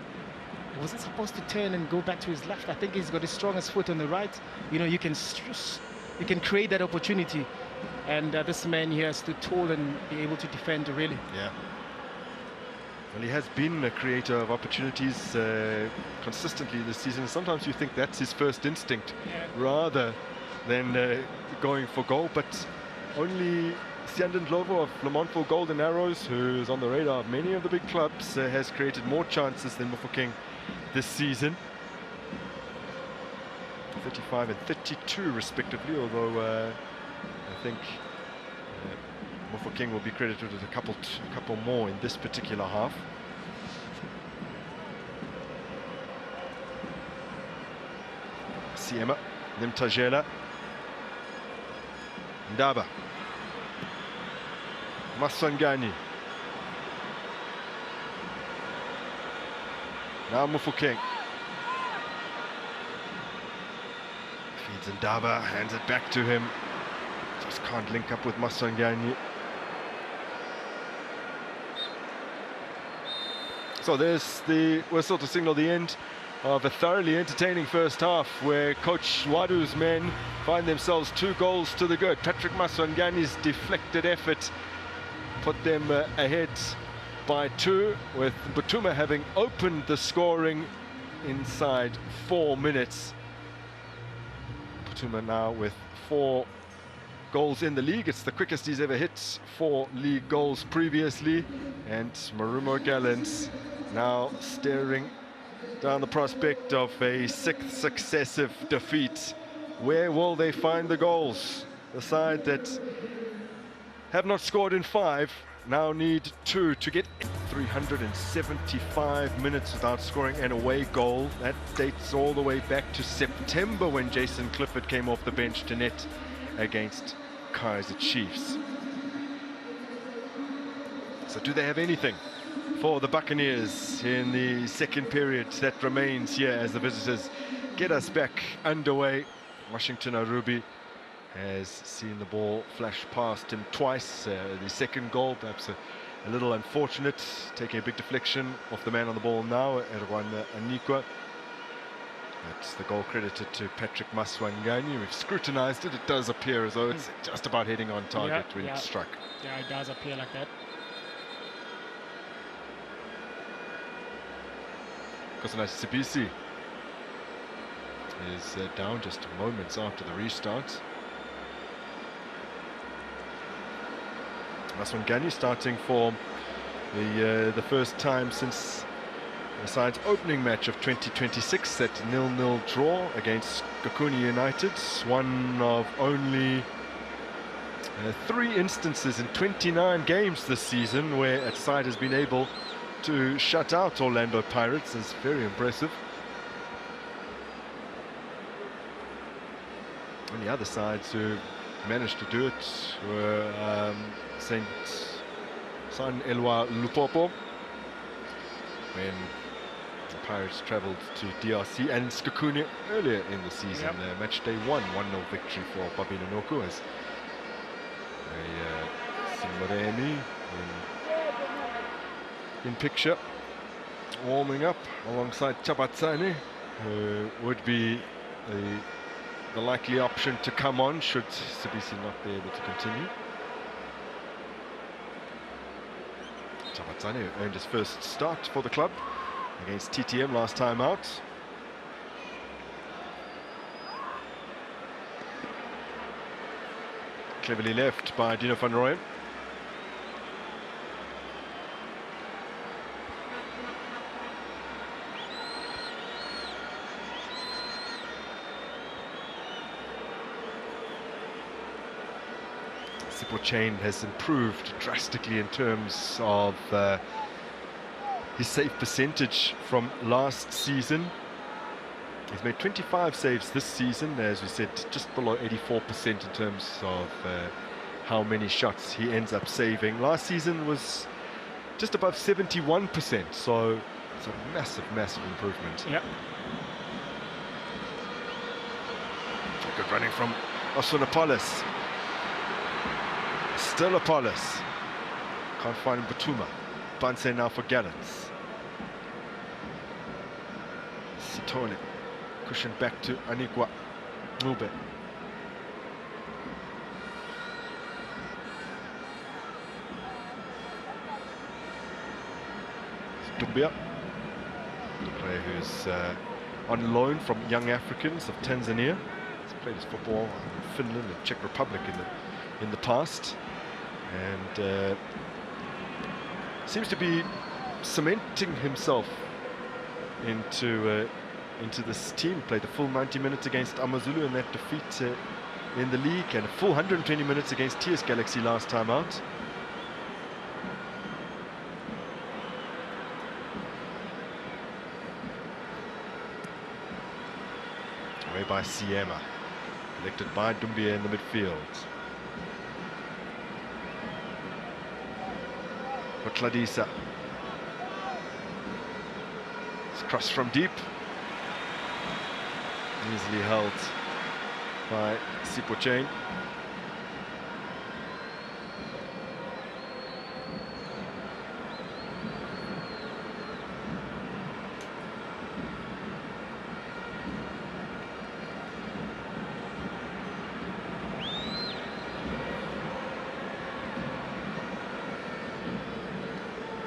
was it supposed to turn and go back to his left? I think he's got his strongest foot on the right. You know, you can create that opportunity. And this man here stood tall and be able to defend Rayleigh. Yeah. Well, he has been a creator of opportunities consistently this season. Sometimes you think that's his first instinct, rather than going for goal. But only Siandan Ndlovu of Le Mans for Golden Arrows, who is on the radar of many of the big clubs, has created more chances than Mufokeng this season. 35 and 32 respectively, although I think Mofokeng will be credited with a couple more in this particular half. Siema, Nimtajela, Ndaba, Masangani. Now Mofokeng. Feeds Ndaba, hands it back to him. Just can't link up with Masangani. So there's the whistle to signal the end of a thoroughly entertaining first half, where Coach Wadu's men find themselves 2 goals to the good. Patrick Maswangani's deflected effort put them ahead by 2, with Butuma having opened the scoring inside 4 minutes. Butuma now with 4 goals in the league. It's the quickest he's ever hit 4 league goals previously. And MARUMO Gallents now staring down the prospect of a 6th successive defeat. Where will they find the goals? The side that have not scored in 5 now need 2 to get 375 minutes without scoring an away goal. That dates all the way back to September, when Jason Clifford came off the bench to net against Kaizer Chiefs. So do they have anything for the Buccaneers in the second period that remains here as the visitors get us back underway? Washington Arubi has seen the ball flash past him twice. The second goal perhaps a little unfortunate, taking a big deflection off the man on the ball now, Erwan Anikwa. That's the goal credited to Patrick Maswangani. We've scrutinized it. It does appear as though it's just about heading on target when it's struck. Yeah, it does appear like that. Kosana Sibisi is down just moments after the restart. Maswangani starting for the first time since the side's opening match of 2026, that 0-0 draw against Gakuni United. One of only 3 instances in 29 games this season where a side has been able to shut out Orlando Pirates. Is very impressive. And the other sides who managed to do it were Saint San Elwa Lupopo, when the Pirates travelled to DRC, and Skakuni earlier in the season. Match day 1, 1-0 victory for Babina Noku, as Simoreni in picture, warming up alongside Chabatsane, who would be the likely option to come on should Sibisi not be able to continue. Chabatsane earned his first start for the club against TTM last time out. Cleverly left by Dino van Rooyen. Chain has improved drastically in terms of his save percentage from last season. He's made 25 saves this season, as we said, just below 84% in terms of how many shots he ends up saving. Last season was just above 71%, so it's a massive, massive improvement. Yep. Good running from Osunapolis. Still Apollos. Can't find Butuma. Banse now for Gallents. Sitole. Cushion back to Anikwa. Mube. Dumbia. The player who's on loan from Young Africans of Tanzania. He's played his football in Finland and Czech Republic in the past. And seems to be cementing himself into into this team. Played the full 90 minutes against AmaZulu in that defeat in the league, and a full 120 minutes against TS Galaxy last time out. Away by Siema, collected by Dumbia in the midfield. For Kladisa. It's crossed from deep. Easily held by Sipochain.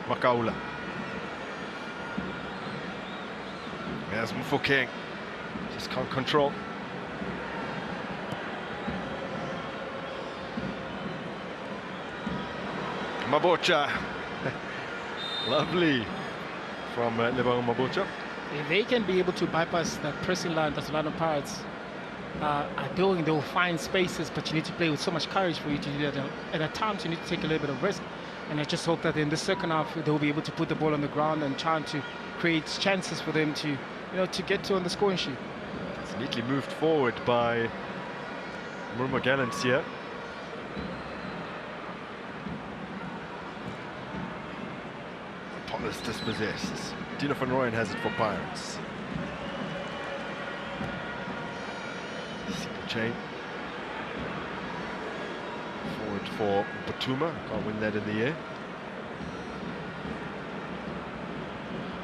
Makaula. There's Mufokeng. Just can't control. Mabocha. Lovely from Lebo Mabocha. If they can be able to bypass that pressing line that Orlando Pirates are doing, they will find spaces, but you need to play with so much courage for you to do that. And at times you need to take a little bit of risk. And I just hope that in the second half they'll be able to put the ball on the ground and trying to create chances for them to, to get to on the scoring sheet. It's neatly moved forward by MARUMO Gallants here. Polis dispossessed. Dino van Rooyen has it for Pirates. Simple chain. Forward for Batuma. Can't win that in the air.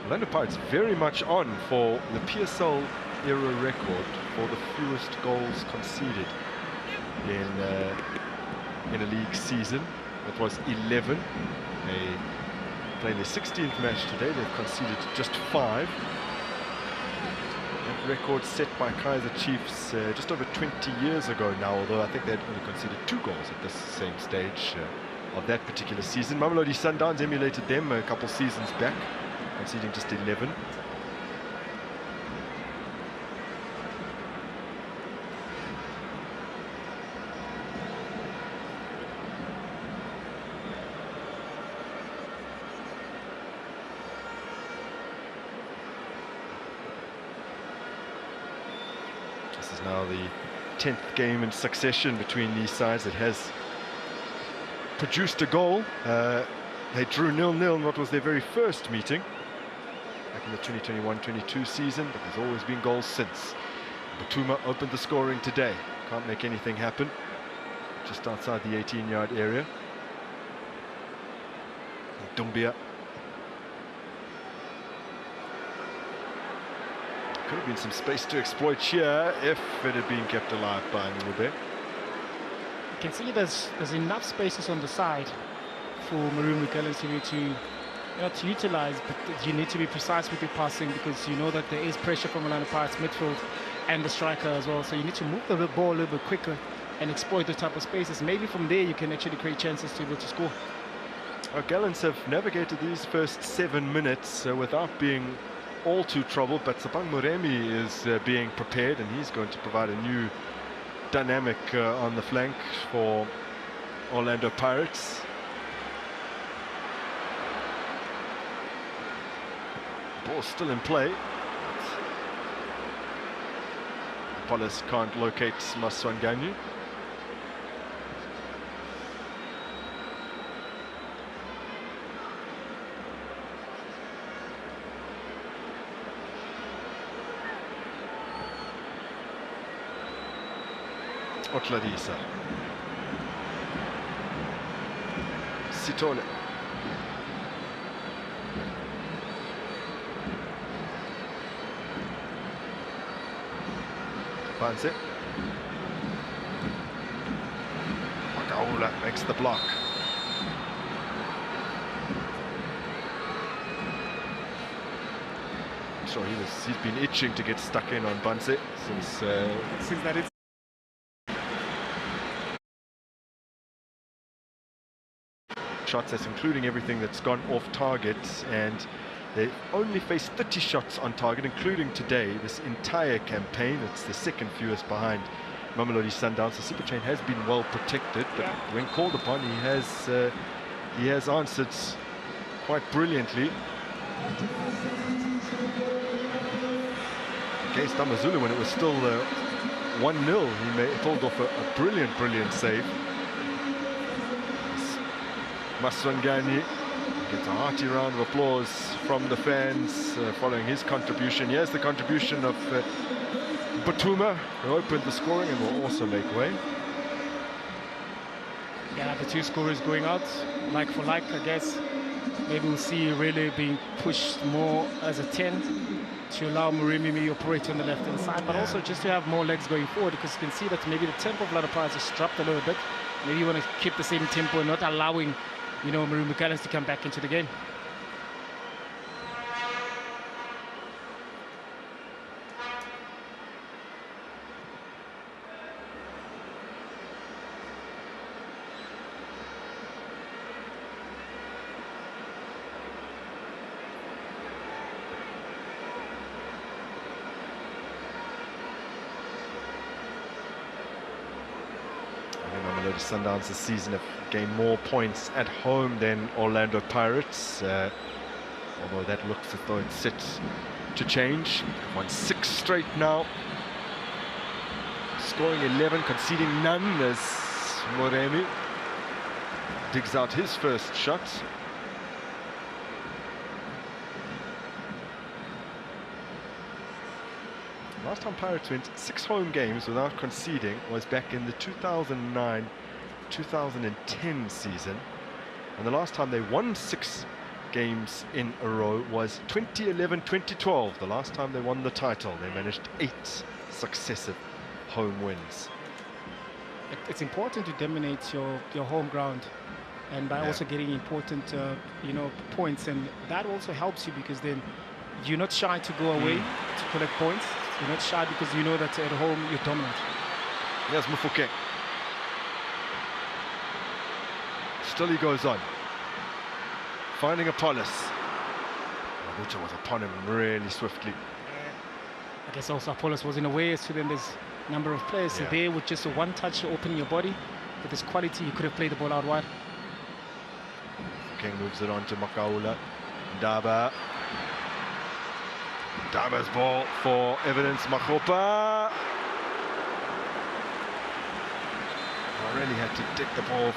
Orlando Pirates very much on for the PSL era record for the fewest goals conceded in a league season. It was 11. They playing their 16th match today. They've conceded just 5. That record set by Kaizer Chiefs just over 20 years ago now, although I think they had only conceded 2 goals at this same stage of that particular season. Mamelodi Sundowns emulated them a couple seasons back, conceding just 11. This is now the 10th game in succession between these sides. It has produced a goal. They drew 0-0 in what was their very first meeting back in the 2021-22 season, but there's always been goals since. Batuma opened the scoring today. Can't make anything happen. Just outside the 18-yard area. Dumbia. Could have been some space to exploit here if it had been kept alive by Ngube. You can see there's enough spaces on the side for MARUMO Gallants to utilize, but you need to be precise with your passing, because you know that there is pressure from Orlando Pirates midfield and the striker as well. So you need to move the ball a little bit quicker and exploit the type of spaces. Maybe from there you can actually create chances to be able to score. Gallants have navigated these first 7 minutes without being all too troubled, but Sabang Moremi is being prepared, and he's going to provide a new dynamic on the flank for Orlando Pirates. Ball still in play. Polis can't locate Maswanganyu. Otladisa. Sitole. Banse. Makaula makes the block. I'm sure he's been itching to get stuck in on Banse since that is. Shots, that's including everything that's gone off target, and They only faced 30 shots on target, including today, this entire campaign. It's the second fewest behind Mamelodi Sundowns. The Super Chain has been well protected, but when called upon, he has answered quite brilliantly. Against Amazulu, when it was still 1-0, he pulled off a brilliant save. Maswangani gets a hearty round of applause from the fans following his contribution. Here's the contribution of Batuma, who opened the scoring and will also make way. Yeah, the two scorers going out, like for like, I guess. Maybe we'll see really being pushed more as a 10 to allow Marumo operate on the left-hand side, but also just to have more legs going forward, because you can see that maybe the tempo of Lada Pirates has dropped a little bit. Maybe you want to keep the same tempo and not allowing, you know, MARUMO Gallants to come back into the game. Sundowns this season have gained more points at home than Orlando Pirates, although that looks as though it's set to change. They've won 6 straight now, scoring 11, conceding none, as Moremi digs out his first shot. Last time Pirates went 6 home games without conceding was back in the 2009-2010 season, and the last time they won 6 games in a row was 2011-2012, the last time they won the title. They managed 8 successive home wins. It's important to dominate your home ground, and by also getting important you know, points, and that also helps you because then you're not shy to go away to collect points. You're not shy because you know that at home you're dominant. Yes, Mufuke. Still he goes on, finding Apollos. Mabucha was upon him really swiftly. I guess also Apollos was in a way, so then there's a number of players so there with just a one touch opening your body. With this quality, you could have played the ball out wide. King moves it on to Makaula. Ndaba. Daba's ball for Evidence Makopa. Really had to dig the ball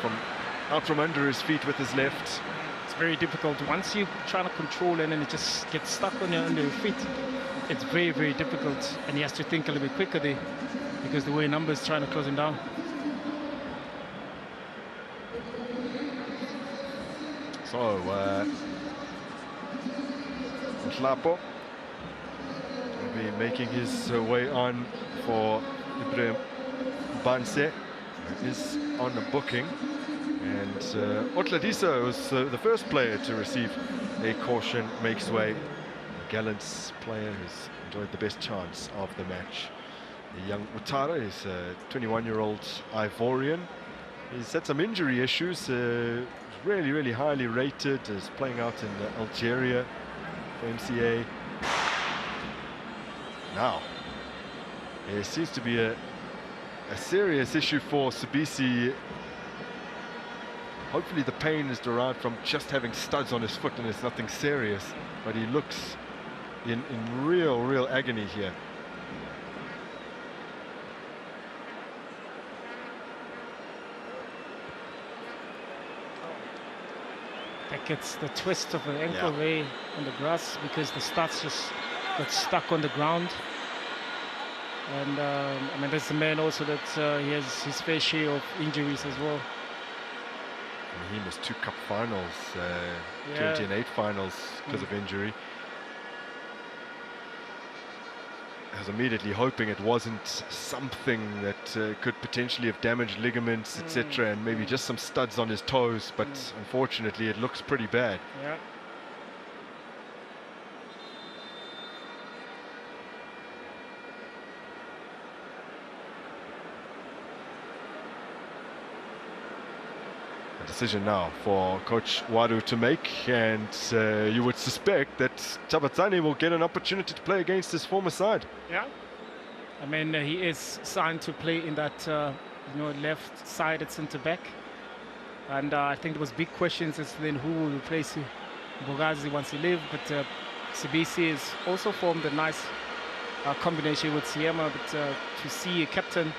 out from under his feet with his left. It's very difficult. Once you try to control and then it just gets stuck under your feet, it's very, very difficult. And he has to think a little bit quicker there because the way Numbers trying to close him down. So, Nhlapo will be making his way on for Ibrahim Banse, who is on the booking. And Otladiso was the first player to receive a caution, makes way. The Gallents player who's enjoyed the best chance of the match. The young Utara is a 21-year-old Ivorian. He's had some injury issues. Really, really highly rated. Is playing out in Algeria for MCA. Now, there seems to be a serious issue for Sibisi. Hopefully the pain is derived from just having studs on his foot and it's nothing serious, but he looks in real agony here. That gets the twist of an ankle there on the grass because the studs just got stuck on the ground. And I mean, there's a man also that he has his fair share of injuries as well. He missed 2 cup finals, 2008 finals because of injury. I was immediately hoping it wasn't something that could potentially have damaged ligaments, etc., and maybe just some studs on his toes, but unfortunately it looks pretty bad. Yeah. decision now for Coach Wadu to make, and you would suspect that Tabatsani will get an opportunity to play against his former side. Yeah, I mean he is signed to play in that left side at centre back, and I think there was big questions as to then who will replace Bogazi once he leaves. But Sibisi has also formed a nice combination with Siema, but to see a captain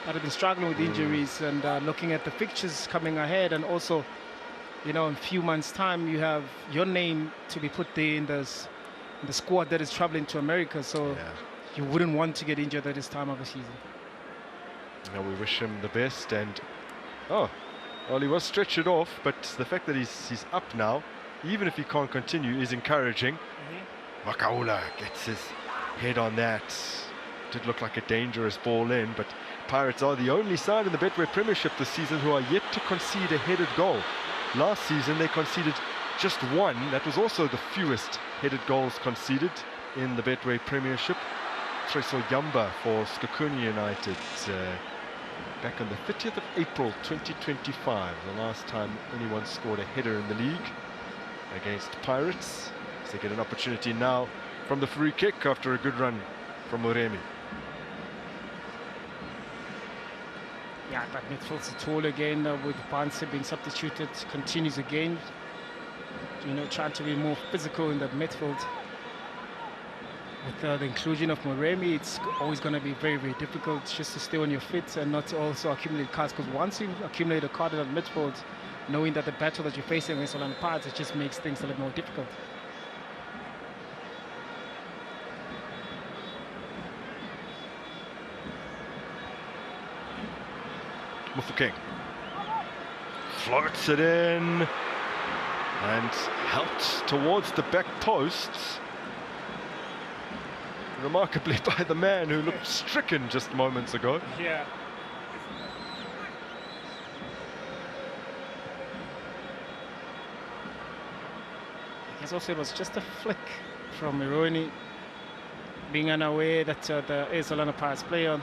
that have been struggling with injuries and looking at the fixtures coming ahead, and also, in a few months' time, you have your name to be put there in the squad that is traveling to America. So you wouldn't want to get injured at this time of the season. We wish him the best. And well, he was stretched off, but the fact that he's up now, even if he can't continue, is encouraging. Makaula gets his head on that. Did look like a dangerous ball in, but Pirates are the only side in the Betway Premiership this season who are yet to concede a headed goal. Last season they conceded just one. That was also the fewest headed goals conceded in the Betway Premiership. Treso Yamba for Skakuni United back on the 30th of April 2025, the last time anyone scored a header in the league against Pirates. So they get an opportunity now from the free kick after a good run from Moremi. Yeah, that midfield's tall again with Banse being substituted, continues again, trying to be more physical in the midfield. With the inclusion of Moremi, it's always going to be very, very difficult just to stay on your feet and not to also accumulate cards, because once you accumulate a card in the midfield, knowing that the battle that you're facing against Orlando Pirates, it just makes things a little more difficult. Mufokeng floats it in and helped towards the back posts, remarkably by the man who looked stricken just moments ago. Yeah. I guess also it was just a flick from Ironi, being unaware that there is Orlando Pirates player.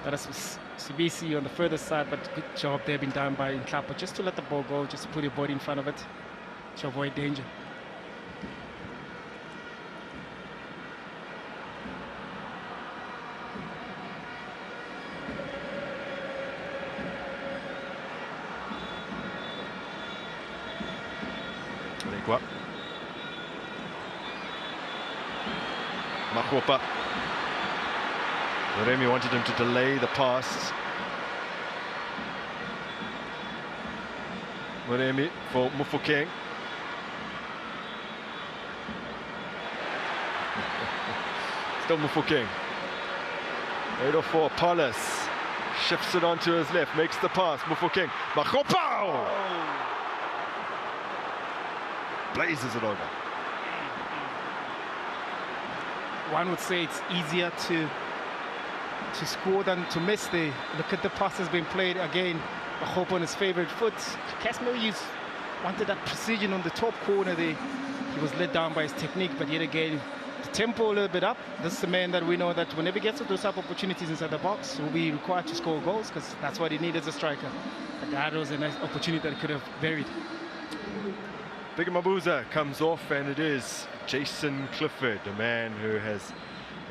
That is Sibisi on the further side, but good job there being done by Nklapa just to let the ball go, just to put your body in front of it to avoid danger. Makopa. Remy wanted him to delay the pass. Remy for Mufokeng. Still Mufokeng. 804 Palace. Shifts it onto his left, makes the pass. Mufokeng. Makopa! Blazes it over. One would say it's easier to score than to miss. Look at the passes being played again. A hope on his favorite foot. Casimiro wanted that precision on the top corner there. He was let down by his technique, but yet again, the tempo a little bit up. This is the man that we know that whenever he gets to those type of opportunities inside the box, will be required to score goals, because that's what he needs as a striker. But that was a nice opportunity that could have varied. Big Mabuza comes off, and it is Jason Clifford, a man who has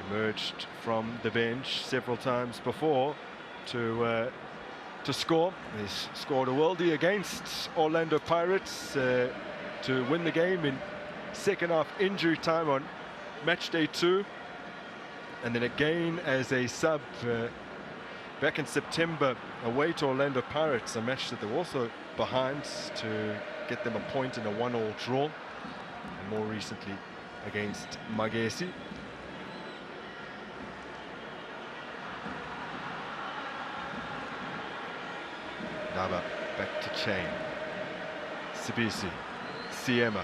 emerged from the bench several times before to score. He's scored a worldie against Orlando Pirates to win the game in second half injury time on match day 2, and then again as a sub back in September away to Orlando Pirates, a match that they were also behind to get them a point in a 1-1 draw, and more recently against Magesi. Naba back to Chain. Sibisi, Siema.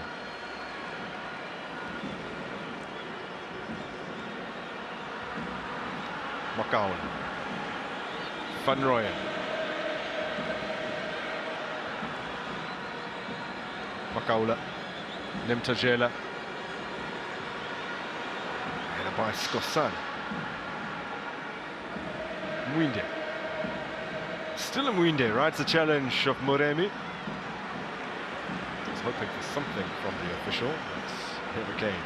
Makawan. Van Rooyen. Makaula. Nimtajela. And by Skosan. Mwinde. Still in Mwinde, rides the challenge of Moremi. hoping for something from the official, but never came.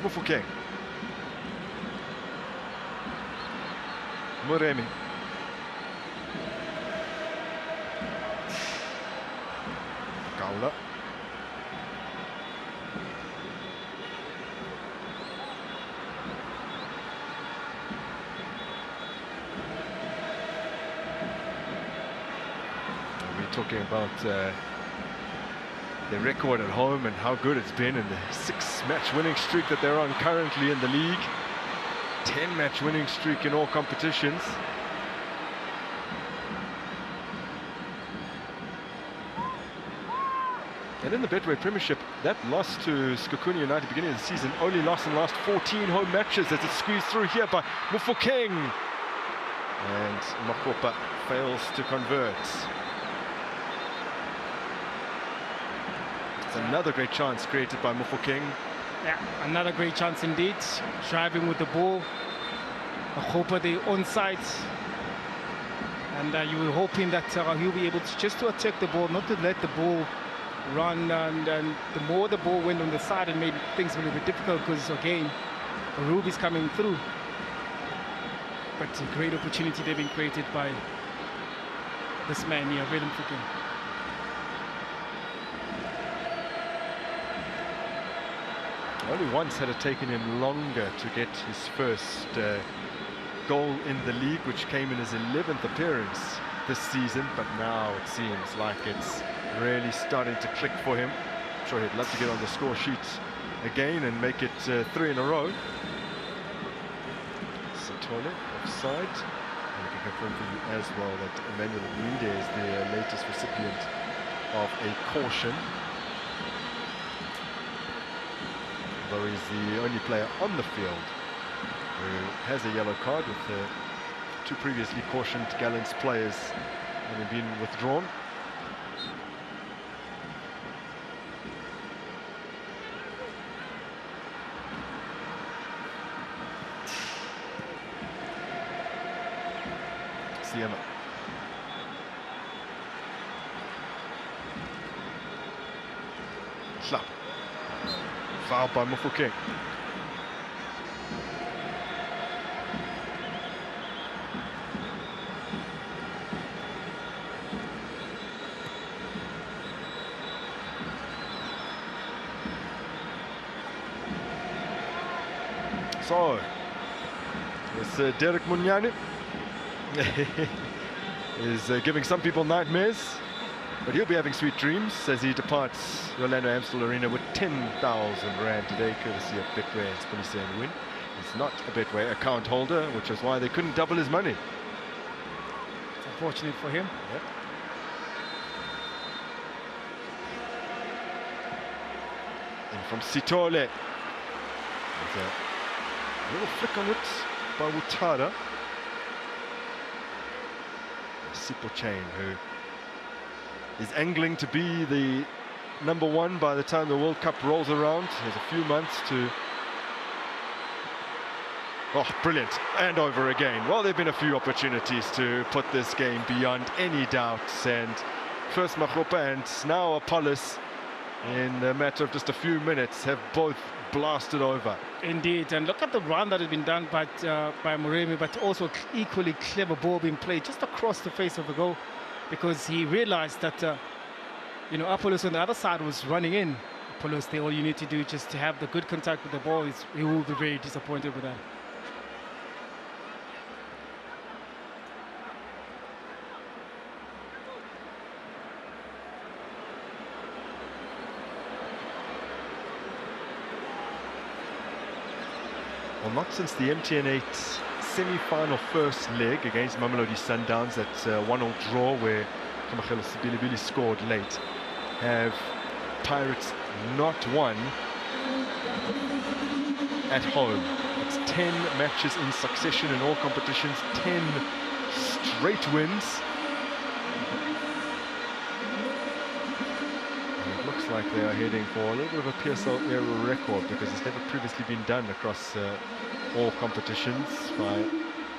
Mufokeng. Muremi. Kaula. We're talking about their record at home and how good it's been, and the 6-match winning streak that they're on currently in the league. 10-match winning streak in all competitions. And in the Betway Premiership, that loss to Skokuni United beginning of the season, only lost in the last 14 home matches as it's squeezed through here by Mufokeng. And Makopa fails to convert. It's another great chance created by Mufokeng. Yeah, another great chance indeed. Driving with the ball. Makopa the onside. And you were hoping that he'll be able to just to attack the ball, not to let the ball run, and the more the ball went on the side, it made things a little bit difficult because again Ruby's coming through. But a great opportunity they've been created by this man here, Willem Fouquet. Only once had it taken him longer to get his first goal in the league, which came in his 11th appearance this season, but now it seems like it's really starting to click for him. I'm sure he'd love to get on the score sheet again and make it 3 in a row. Satole offside. And I can confirm for you as well that Emmanuel Mwinde is the latest recipient of a caution. Though he's the only player on the field who has a yellow card, with the 2 previously cautioned Gallents players having been withdrawn. Siema. Slap. Foul by Mufokeng. So, it's Derek Munyani. is giving some people nightmares, but he'll be having sweet dreams as he departs Orlando Amstel Arena with 10,000 Rand today, courtesy of Betway and Spinisa and Win. He's not a Betway account holder, which is why they couldn't double his money. It's unfortunate for him. Yep. And from Sitole, there's a little flick on it by Wutada. Sipho Chain, who is angling to be the #1 by the time the World Cup rolls around. There's a few months to... Oh, brilliant. And over again. Well, there have been a few opportunities to put this game beyond any doubts. And first Makopa and now Apollos, in a matter of just a few minutes, have both blasted over. Indeed, and look at the run that has been done by Muremi, but also equally clever ball being played just across the face of the goal, because he realized that Apollos on the other side was running in. Apollos, all you need to do just to have the good contact with the ball. He will be very disappointed with that. Well, not since the MTN 8 semi-final first leg against Mamelodi Sundowns, that 1-1 draw where Kamagelo Sibilibili scored late, have Pirates not won at home. It's 10 matches in succession in all competitions, 10 straight wins. And it looks like they are heading for a little bit of a PSL era record, because it's never previously been done across all competitions by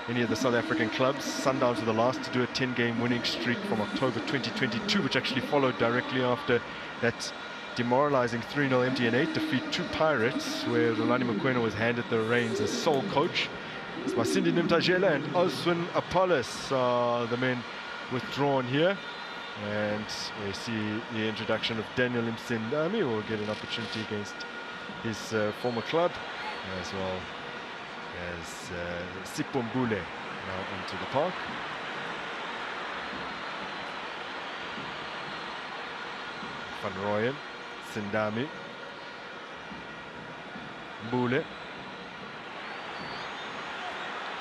any of the South African clubs. Sundowns were the last to do a 10-game winning streak from October 2022, which actually followed directly after that demoralizing 3-0 MD&8 defeat to Pirates, where Rolani Mokoena was handed the reins as sole coach. It's Masindi Nimtajela and Oswin Apollos are the men withdrawn here. And we see the introduction of Daniel Msindami, who will get an opportunity against his former club, as well as Sipombule now into the park. Van Rooyen, Sindami, Mbule.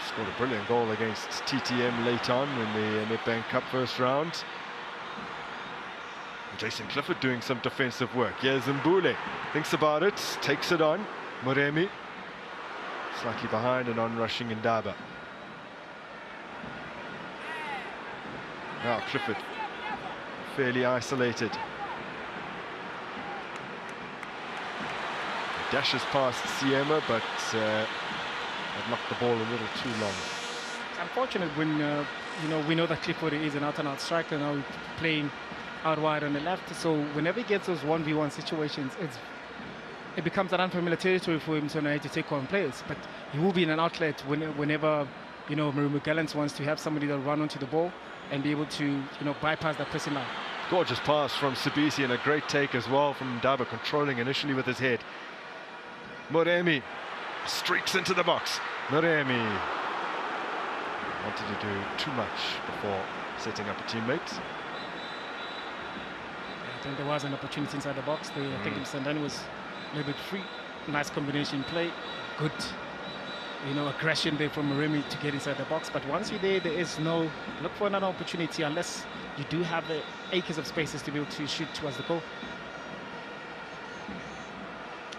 Scored a brilliant goal against TTM late on in the Nedbank Cup first round. Jason Clifford doing some defensive work. Here's Mbule, thinks about it, takes it on. Moremi, slightly behind and on-rushing Indaba. Now Clifford, fairly isolated. Dashes past Siema, but had knocked the ball a little too long. It's unfortunate when you know, we know that Clifford is an out-and-out striker. Now he's playing out wide on the left, so whenever he gets those 1v1 situations, it becomes an unfamiliar territory for him to know how to take on players. But he will be in an outlet whenever, you know, MARUMO Gallants wants to have somebody that run onto the ball and be able to, you know, bypass that pressing line. Gorgeous pass from Sibisi and a great take as well from Ndaba, controlling initially with his head. Moremi streaks into the box. Moremi wanted to do too much before setting up a teammate. I think there was an opportunity inside the box. I think Msandani was a little bit free. Nice combination play. Good, you know, aggression there from Moremi to get inside the box. But once you're there, there is no look for another opportunity unless you do have acres of spaces to be able to shoot towards the goal.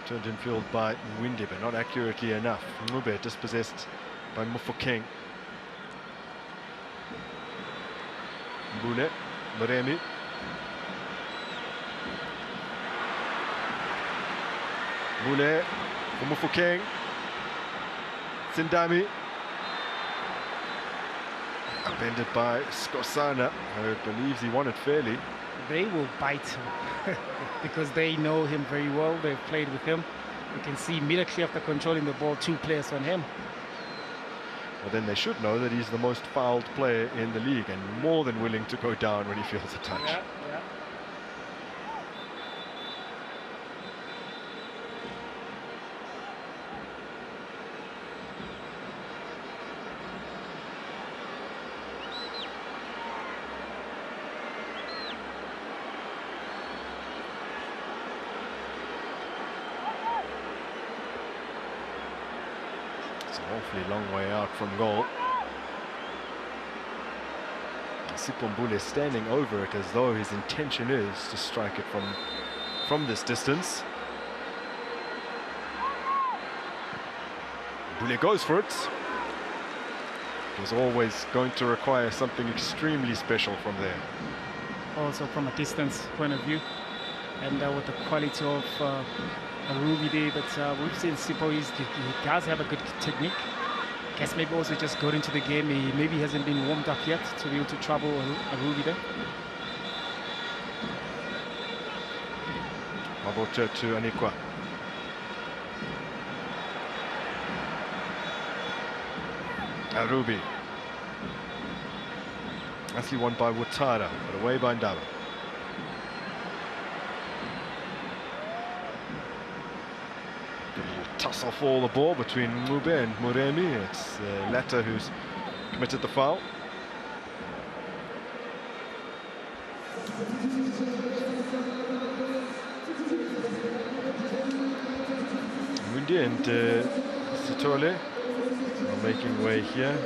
Turned in field by Windy, but not accurately enough. Ngube dispossessed by Mufokeng. Mbule, Moremi. Mbule for Mufokeng. Sindami. Upended by Skosana, who believes he won it fairly. They will bite him because they know him very well. They've played with him. You can see immediately after controlling the ball, 2 players on him. Well, then they should know that he's the most fouled player in the league and more than willing to go down when he feels a touch. Yeah. Awfully long way out from goal. Sipombule is standing over it as though his intention is to strike it from this distance. Mbule goes for it. It was always going to require something extremely special from there. Also from a distance point of view, and with the quality of Ruby there, but we've seen Sipo, he does have a good technique. Guess maybe also just got into the game. He maybe hasn't been warmed up yet to be able to trouble a Ruby there. Mabota to Anikwa. Ruby. Actually won by Watara, but away by Ndaba. Toss off all the ball between Mube and Moremi. It's the latter who's committed the foul. Mundi and Sitole are making way here.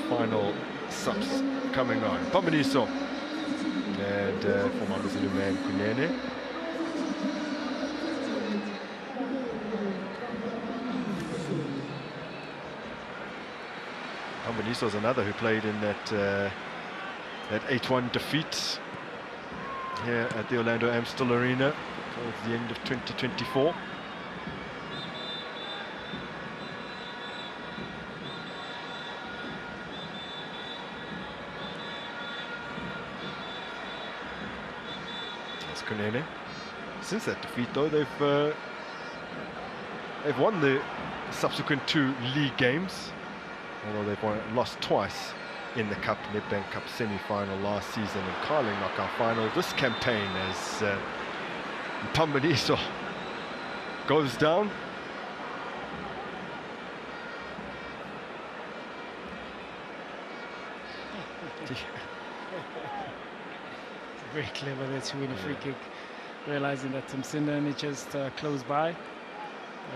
Final subs coming on. Pamaniso and former Brazilian man Kunene. Pamaniso is another who played in that 8-1 defeat here at the Orlando Amstel Arena towards the end of 2024. Kunene. Since that defeat, though, they've won the subsequent 2 league games, although they've lost twice in the Cup, Nedbank Cup semi-final last season and Carling knockout final this campaign as Mpambaniso goes down. Very clever there to win a free kick, realizing that Msindani just close by,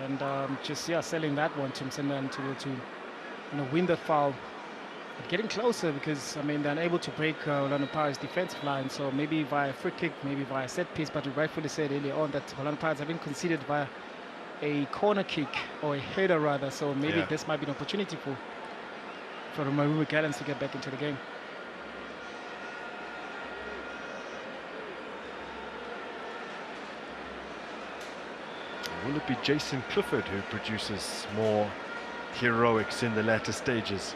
and just selling that one to Msindani to win the foul. But getting closer, because I mean they're unable to break Orlando Pirates' defensive line, so maybe via free kick, maybe via set piece. But we rightfully said earlier on that Orlando Pirates have been conceded via a corner kick, or a header rather, so maybe this might be an opportunity for the MARUMO Gallants to get back into the game. Will it be Jason Clifford who produces more heroics in the latter stages?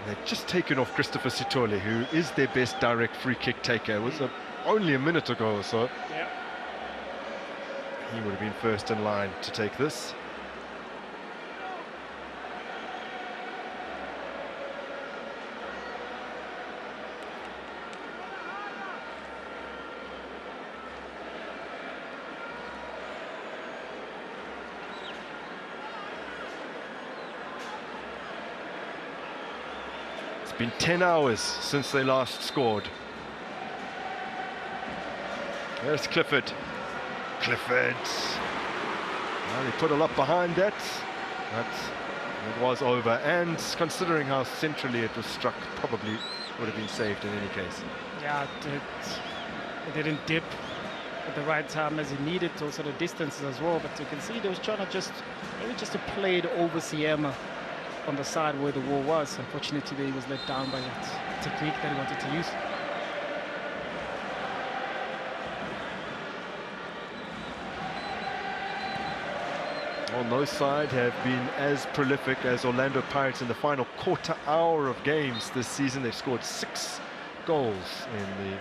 They've just taken off Christopher Sitole, who is their best direct free kick taker. It was only a minute ago or so. Yeah. He would have been first in line to take this. It's been 10 hours since they last scored. There's Clifford. Clifford. Well, he put a lot behind that. But it was over. And considering how centrally it was struck, probably would have been saved in any case. Yeah, it didn't dip at the right time as he needed, also the distances as well. But you can see they was trying to maybe just to play it over Siema on the side where the wall was. Unfortunately, he was let down by that technique that he wanted to use. On those side have been as prolific as Orlando Pirates in the final quarter hour of games this season. They've scored 6 goals in the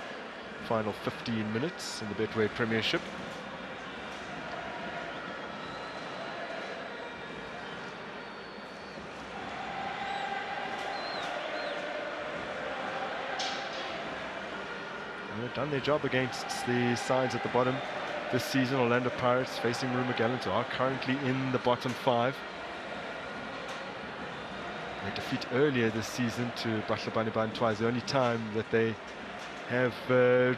final 15 minutes in the Betway Premiership. They've done their job against the sides at the bottom this season. Orlando Pirates facing MARUMO Gallants, who are currently in the bottom 5. Their defeat earlier this season to Bahlabaniban twice, the only time that they have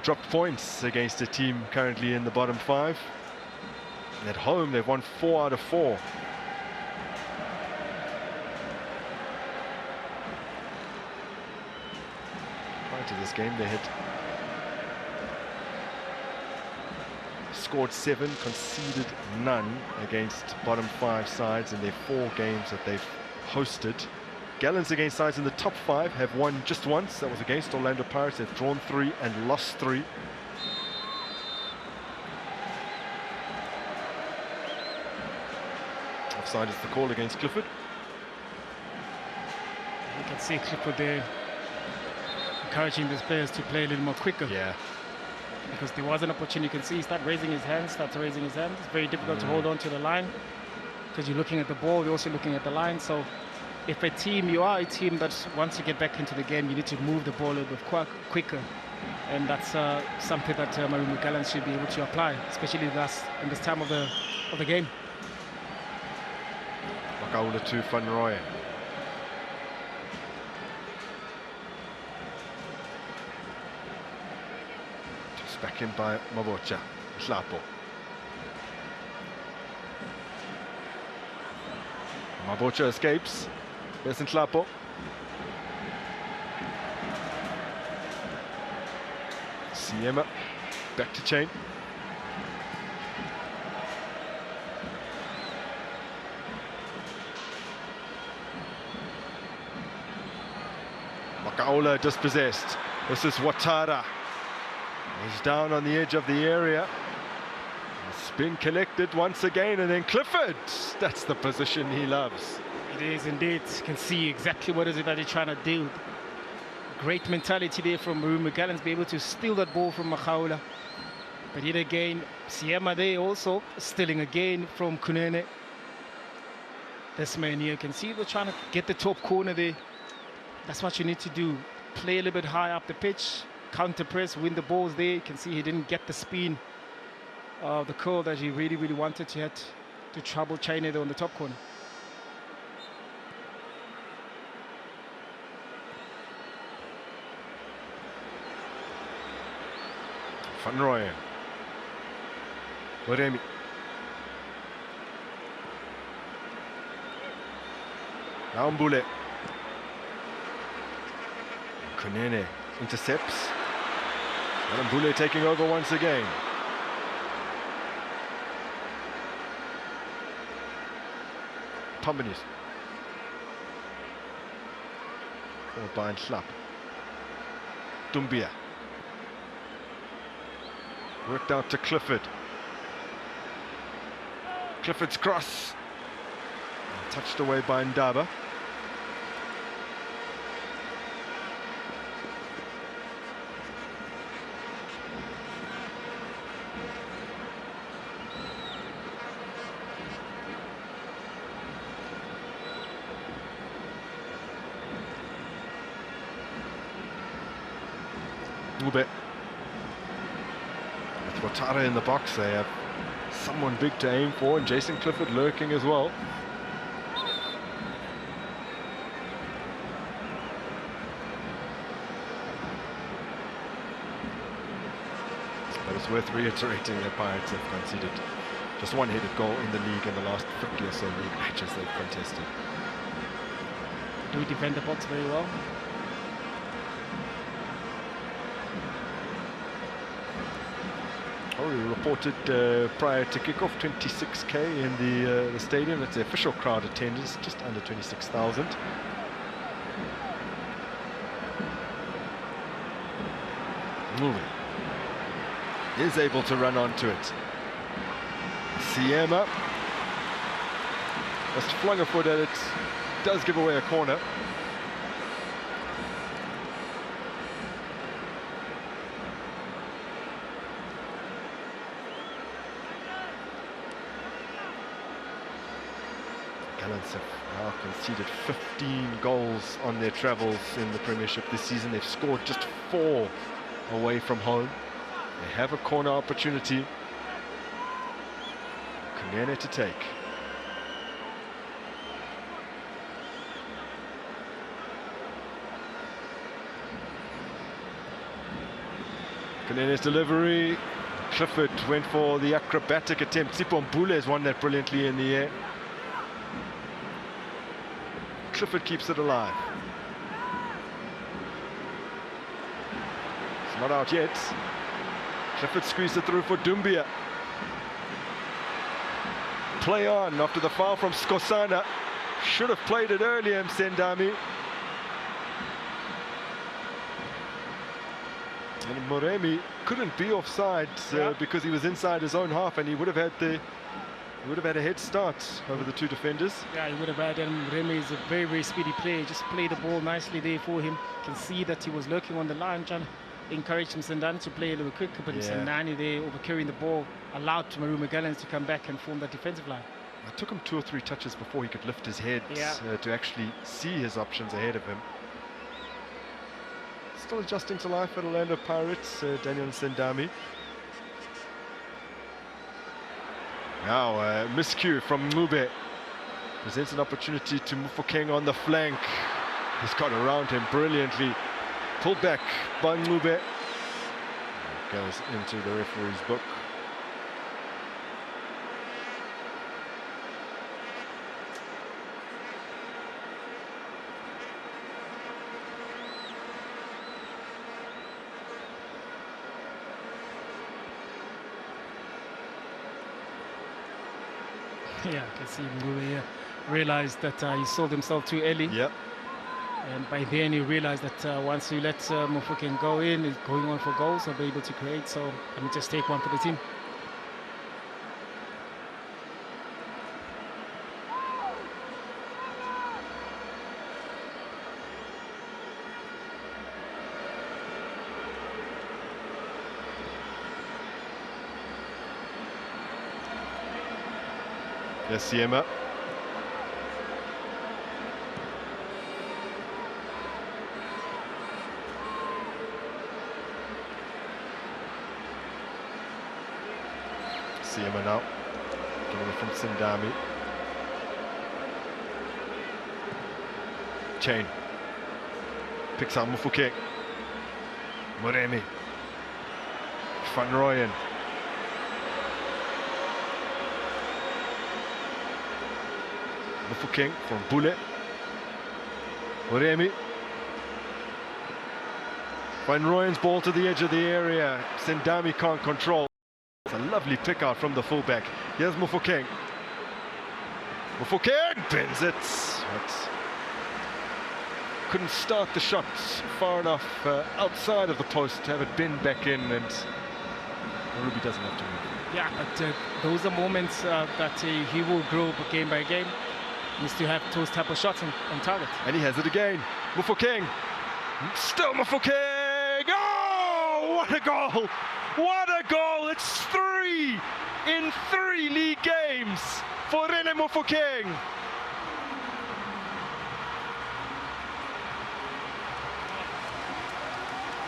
dropped points against a team currently in the bottom 5. And at home, they've won 4 out of 4. Prior to this game, they had scored 7, conceded none against bottom 5 sides in their 4 games that they've hosted. Gallants against sides in the top 5 have won just once. That was against Orlando Pirates. They've drawn 3 and lost 3. Offside is the call against Clifford. You can see Clifford there encouraging these players to play a little more quicker. Yeah. Because there was an opportunity. You can see he starts raising his hands. It's very difficult to hold on to the line because you're looking at the ball, you're also looking at the line. So if you are a team that once you get back into the game, you need to move the ball a little bit quicker. And that's something that MARUMO Gallants should be able to apply, especially in this time of the game. Makaula to Van Rooyen. Back in by Mabocha. Hlapo. Mabocha escapes. There's Hlapo. Siema back to Chain. Makaula dispossessed. This is Watara. He's down on the edge of the area. It's been collected once again, and then Clifford. That's the position he loves. It is indeed. You can see exactly what is it that he's trying to do. Great mentality there from MARUMO. Gallants be able to steal that ball from Makhaula. But yet again, Siema there also stealing again from Kunene. This man here, you can see they're trying to get the top corner there. That's what you need to do. Play a little bit high up the pitch, counter press, win the balls there. You can see he didn't get the spin of the curl that he really, really wanted. He had to trouble China there on the top corner. Van Rooyen. Moremi. Now Mbule. Kunene intercepts. And Mbule taking over once again. Tombinis. Followed by Nhlap. Dumbia. Worked out to Clifford. Clifford's cross. Touched away by Ndaba. Ube. With Watara in the box, they have someone big to aim for, and Jason Clifford lurking as well. But it's worth reiterating that Pirates have conceded just one headed goal in the league in the last 50 or so league matches they've contested. Do defend the box very well. Oh, we reported prior to kickoff 26k in the stadium. That's the official crowd attendance, just under 26,000. Moving. Is able to run onto it. Siema just flung a foot at it. Does give away a corner. Gallants have now conceded 15 goals on their travels in the Premiership this season. They've scored just 4 away from home. They have a corner opportunity. Kunene to take. Kunene's delivery. Clifford went for the acrobatic attempt. Sipho Mbule has won that brilliantly in the air. Clifford keeps it alive. It's not out yet. Clifford squeezed it through for Dumbia. Play on after the foul from Skosana. Should have played it earlier, Msendami. And Moremi couldn't be offside because he was inside his own half, and he would have had a head start over the two defenders. Yeah, he would have had, and Remy is a very, very speedy player. He just played the ball nicely there for him. You can see that he was lurking on the line, trying to encourage Msendani to play a little quicker, but Msendani there overcarrying the ball, allowed MARUMO Gallants to come back and form that defensive line. It took him 2 or 3 touches before he could lift his head to actually see his options ahead of him. Still adjusting to life at Orlando Pirates, Daniel Msendami. Now, miscue from Mube. Presents an opportunity to Mufokeng on the flank. He's got around him brilliantly. Pulled back by Mube. Goes into the referee's book. Yeah, I can see Mbube here realized that he sold himself too early. Yep. And by then he realized that once you let Mufokeng go in, he's going on for goals, he'll be able to create. So let me just take one for the team. Siema. Siema now, getting it from Sindami. Chain picks out Mufuke. Moremi. Van Rooyen. Mufuke from Bule. Moremi. Van Rooyen's ball to the edge of the area. Sindami can't control. It's a lovely pick out from the fullback. Here's Mufuke. Mufuke bends it. But couldn't start the shot far enough outside of the post to have it bend back in, and Ruby doesn't have to move. Yeah, but those are moments that he will grow game by game. He needs to have those type of shots on target. And he has it again. Mufokeng. Still Mufokeng. Oh, what a goal! What a goal! It's 3 in 3 league games for Rene Mufokeng.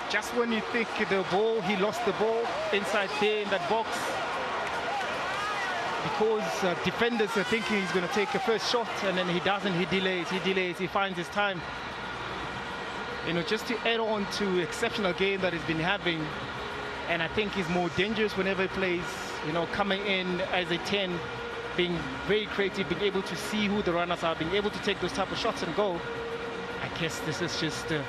Just when you think he lost the ball inside there in that box, because defenders are thinking he's going to take a first shot, and then he doesn't. He delays, he finds his time. You know, just to add on to exceptional game that he's been having, and I think he's more dangerous whenever he plays, you know, coming in as a 10, being very creative, being able to see who the runners are, being able to take those type of shots and go. I guess this is just the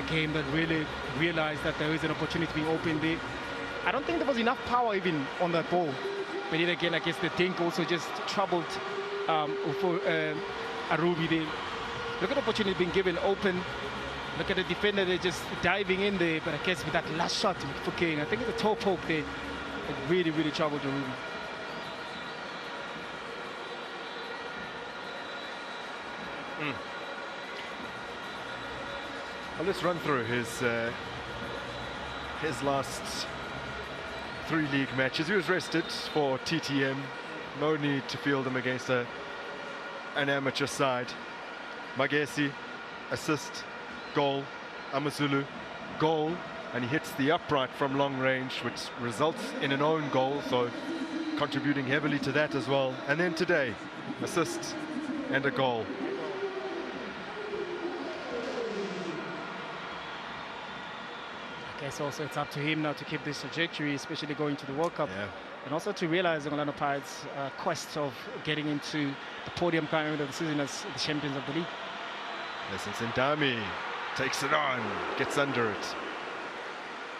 game that really realized that there is an opportunity being open there. I don't think there was enough power even on that ball. But then again, I guess the dink also just troubled for Arubi there. Look at the opportunity being given open. Look at the defender, they're just diving in there. But I guess with that last shot for Kane, I think it's a toe poke there. It really, really troubled Arubi. Well, let's run through his last 3 league matches. He was rested for TTM. No need to field him against an amateur side. Magesi, assist, goal. Amazulu, goal. And he hits the upright from long range, which results in an own goal, so contributing heavily to that as well. And then today, assist and a goal. I guess also it's up to him now to keep this trajectory, especially going to the World Cup. Yeah. And also to realize the Orlando Pirates' quest of getting into the podium kind of the season as the champions of the league. Listen, Sindami takes it on, gets under it.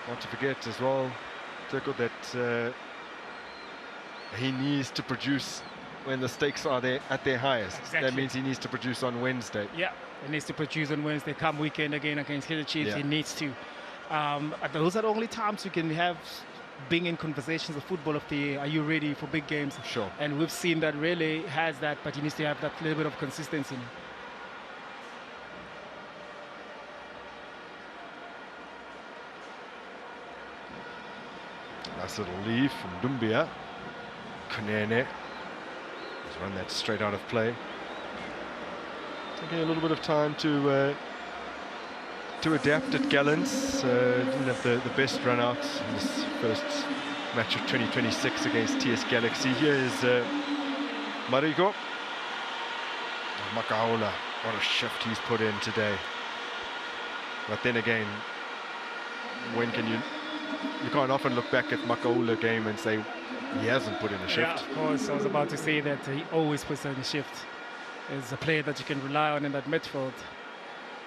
Not to forget as well, Turco, that he needs to produce when the stakes are there at their highest. Exactly. That means he needs to produce on Wednesday. Yeah, he needs to produce on Wednesday. Come weekend again against the Chiefs, Yeah. he needs to. Those are the only times you can have being in conversations of football of the year. Are you ready for big games? Sure. And we've seen that really has that, but he needs to have that little bit of consistency. Nice little leave from Dumbia. Kunene has run that straight out of play. Taking a little bit of time to adapt at Gallants. Didn't have the best run out in this first match of 2026 against TS Galaxy. Here is Marigo. Makaola, what a shift he's put in today. But then again, when can you can't often look back at Makaola game and say he hasn't put in a shift. Yeah, of course, I was about to say that he always puts in a shift. He's a player that you can rely on in that midfield.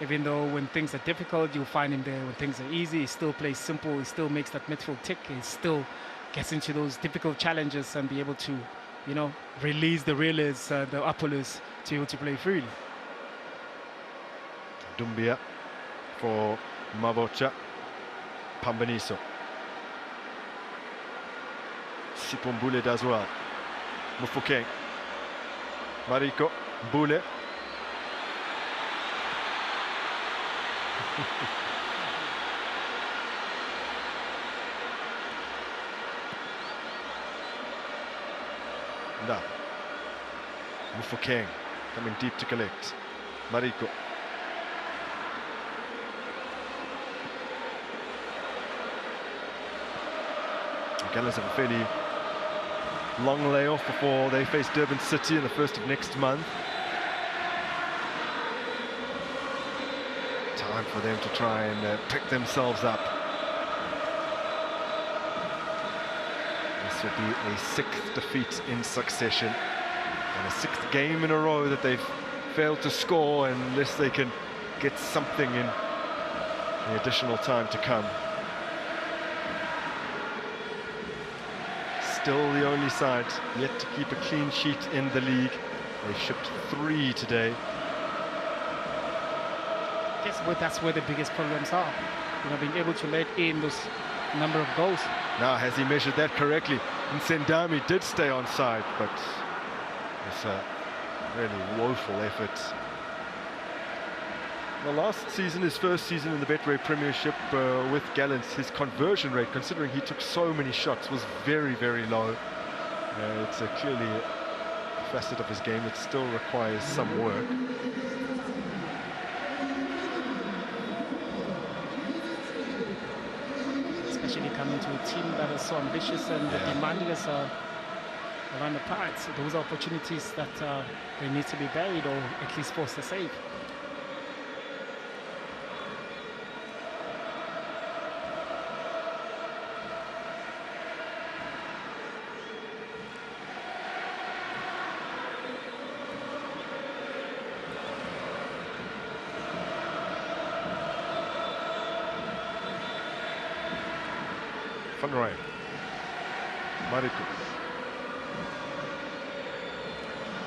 Even though when things are difficult, you'll find him there. When things are easy, he still plays simple. He still makes that midfield tick. He still gets into those difficult challenges and be able to, you know, release the reelers, the uppers, to be able to play freely. Dumbia for Mabocha. Pambaniso. Sipombule does well. Mufokeng. Mariko. Bule. Da. Mufokeng coming deep to collect. Mariko. Gallants have a fairly long layoff before they face Durban City in the 1st of next month. Time for them to try and pick themselves up. This will be a 6th defeat in succession and a 6th game in a row that they've failed to score unless they can get something in the additional time to come. Still the only side yet to keep a clean sheet in the league. They shipped 3 today. I guess that's where the biggest problems are. You know, being able to let in those number of goals. Now, has he measured that correctly? And Sendami did stay on side, but it's a really woeful effort. Well, last season, his first season in the Betway Premiership with Gallants, his conversion rate, considering he took so many shots, was very, very low. It's clearly a facet of his game that still requires some work. Especially coming to a team that is so ambitious and demanding us around the Pirates. Those are opportunities that they need to be buried or at least forced to save. Van Rijn. Mariko.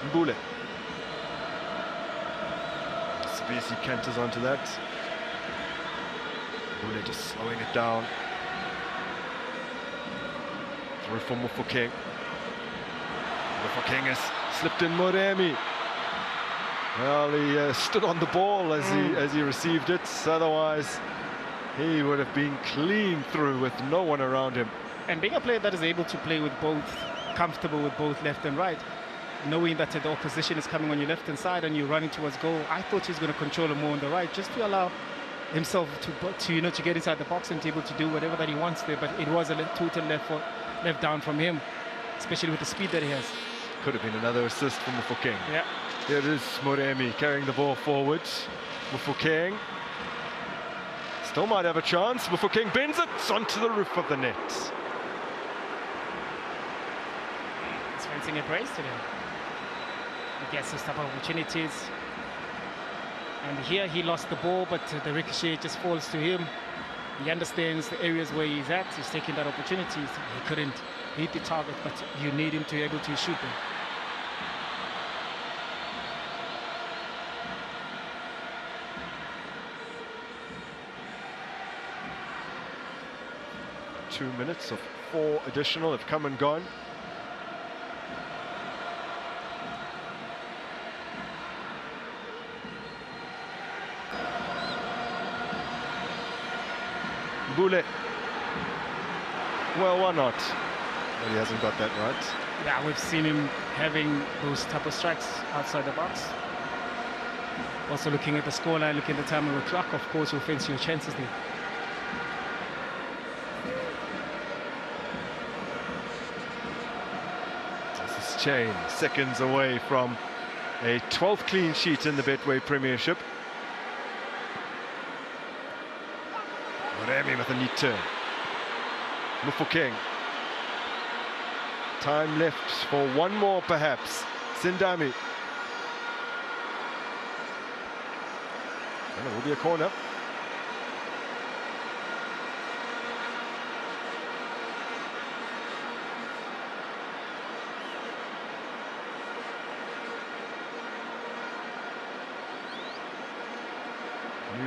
Mbule. Sabisi canters onto that. Mbule just slowing it down. Through for Mufokeng. Mufokeng has slipped in Moremi. Well, he stood on the ball as he received it. Otherwise, he would have been clean through with no one around him. And being a player that is able to play with both, comfortable with both left and right, knowing that the opposition is coming on your left hand side and you're running towards goal, I thought he was going to control it more on the right, just to allow himself to get inside the box and to be able to do whatever that he wants there. But it was a total left down from him, especially with the speed that he has. Could have been another assist from Mufokeng. Yeah. Here it is, Moremi carrying the ball forward. Mufokeng still might have a chance. Mufokeng bends it onto the roof of the net. He's fencing a brace today. He gets those type of opportunities. And here he lost the ball, but the ricochet just falls to him. He understands the areas where he's at. He's taking that opportunity. He couldn't hit the target, but you need him to be able to shoot them. Two minutes of 4 additional have come and gone. Mbule. Well, why not? But he hasn't got that right. Yeah, we've seen him having those type of strikes outside the box. Also looking at the scoreline, looking at the time of the clock, of course, you'll fancy your chances there. Chain seconds away from a 12th clean sheet in the Betway Premiership. Moremi with a neat turn. Mufokeng. Time left for one more perhaps. Sindami. And it will be a corner.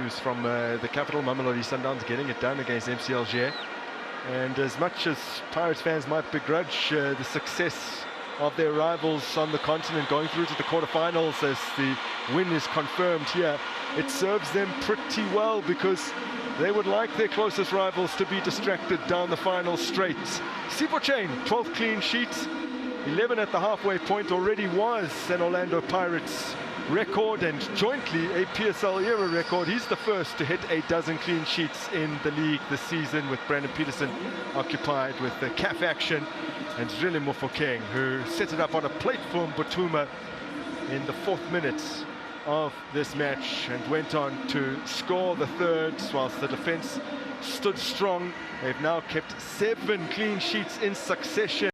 News from the capital, Mamelodi Sundowns getting it done against MCLG. And as much as Pirates fans might begrudge the success of their rivals on the continent going through to the quarterfinals as the win is confirmed here, it serves them pretty well because they would like their closest rivals to be distracted down the final straight. Sipho Chain, 12th clean sheet. 11 at the halfway point already was an Orlando Pirates record, and jointly a PSL era record. He's the first to hit a dozen clean sheets in the league this season, with Brandon Peterson occupied with the CAF action, and Zrile Mofokeng, who set it up on a plate for Botuma in the 4th minute of this match and went on to score the 3rd, whilst the defense stood strong. They've now kept 7 clean sheets in succession.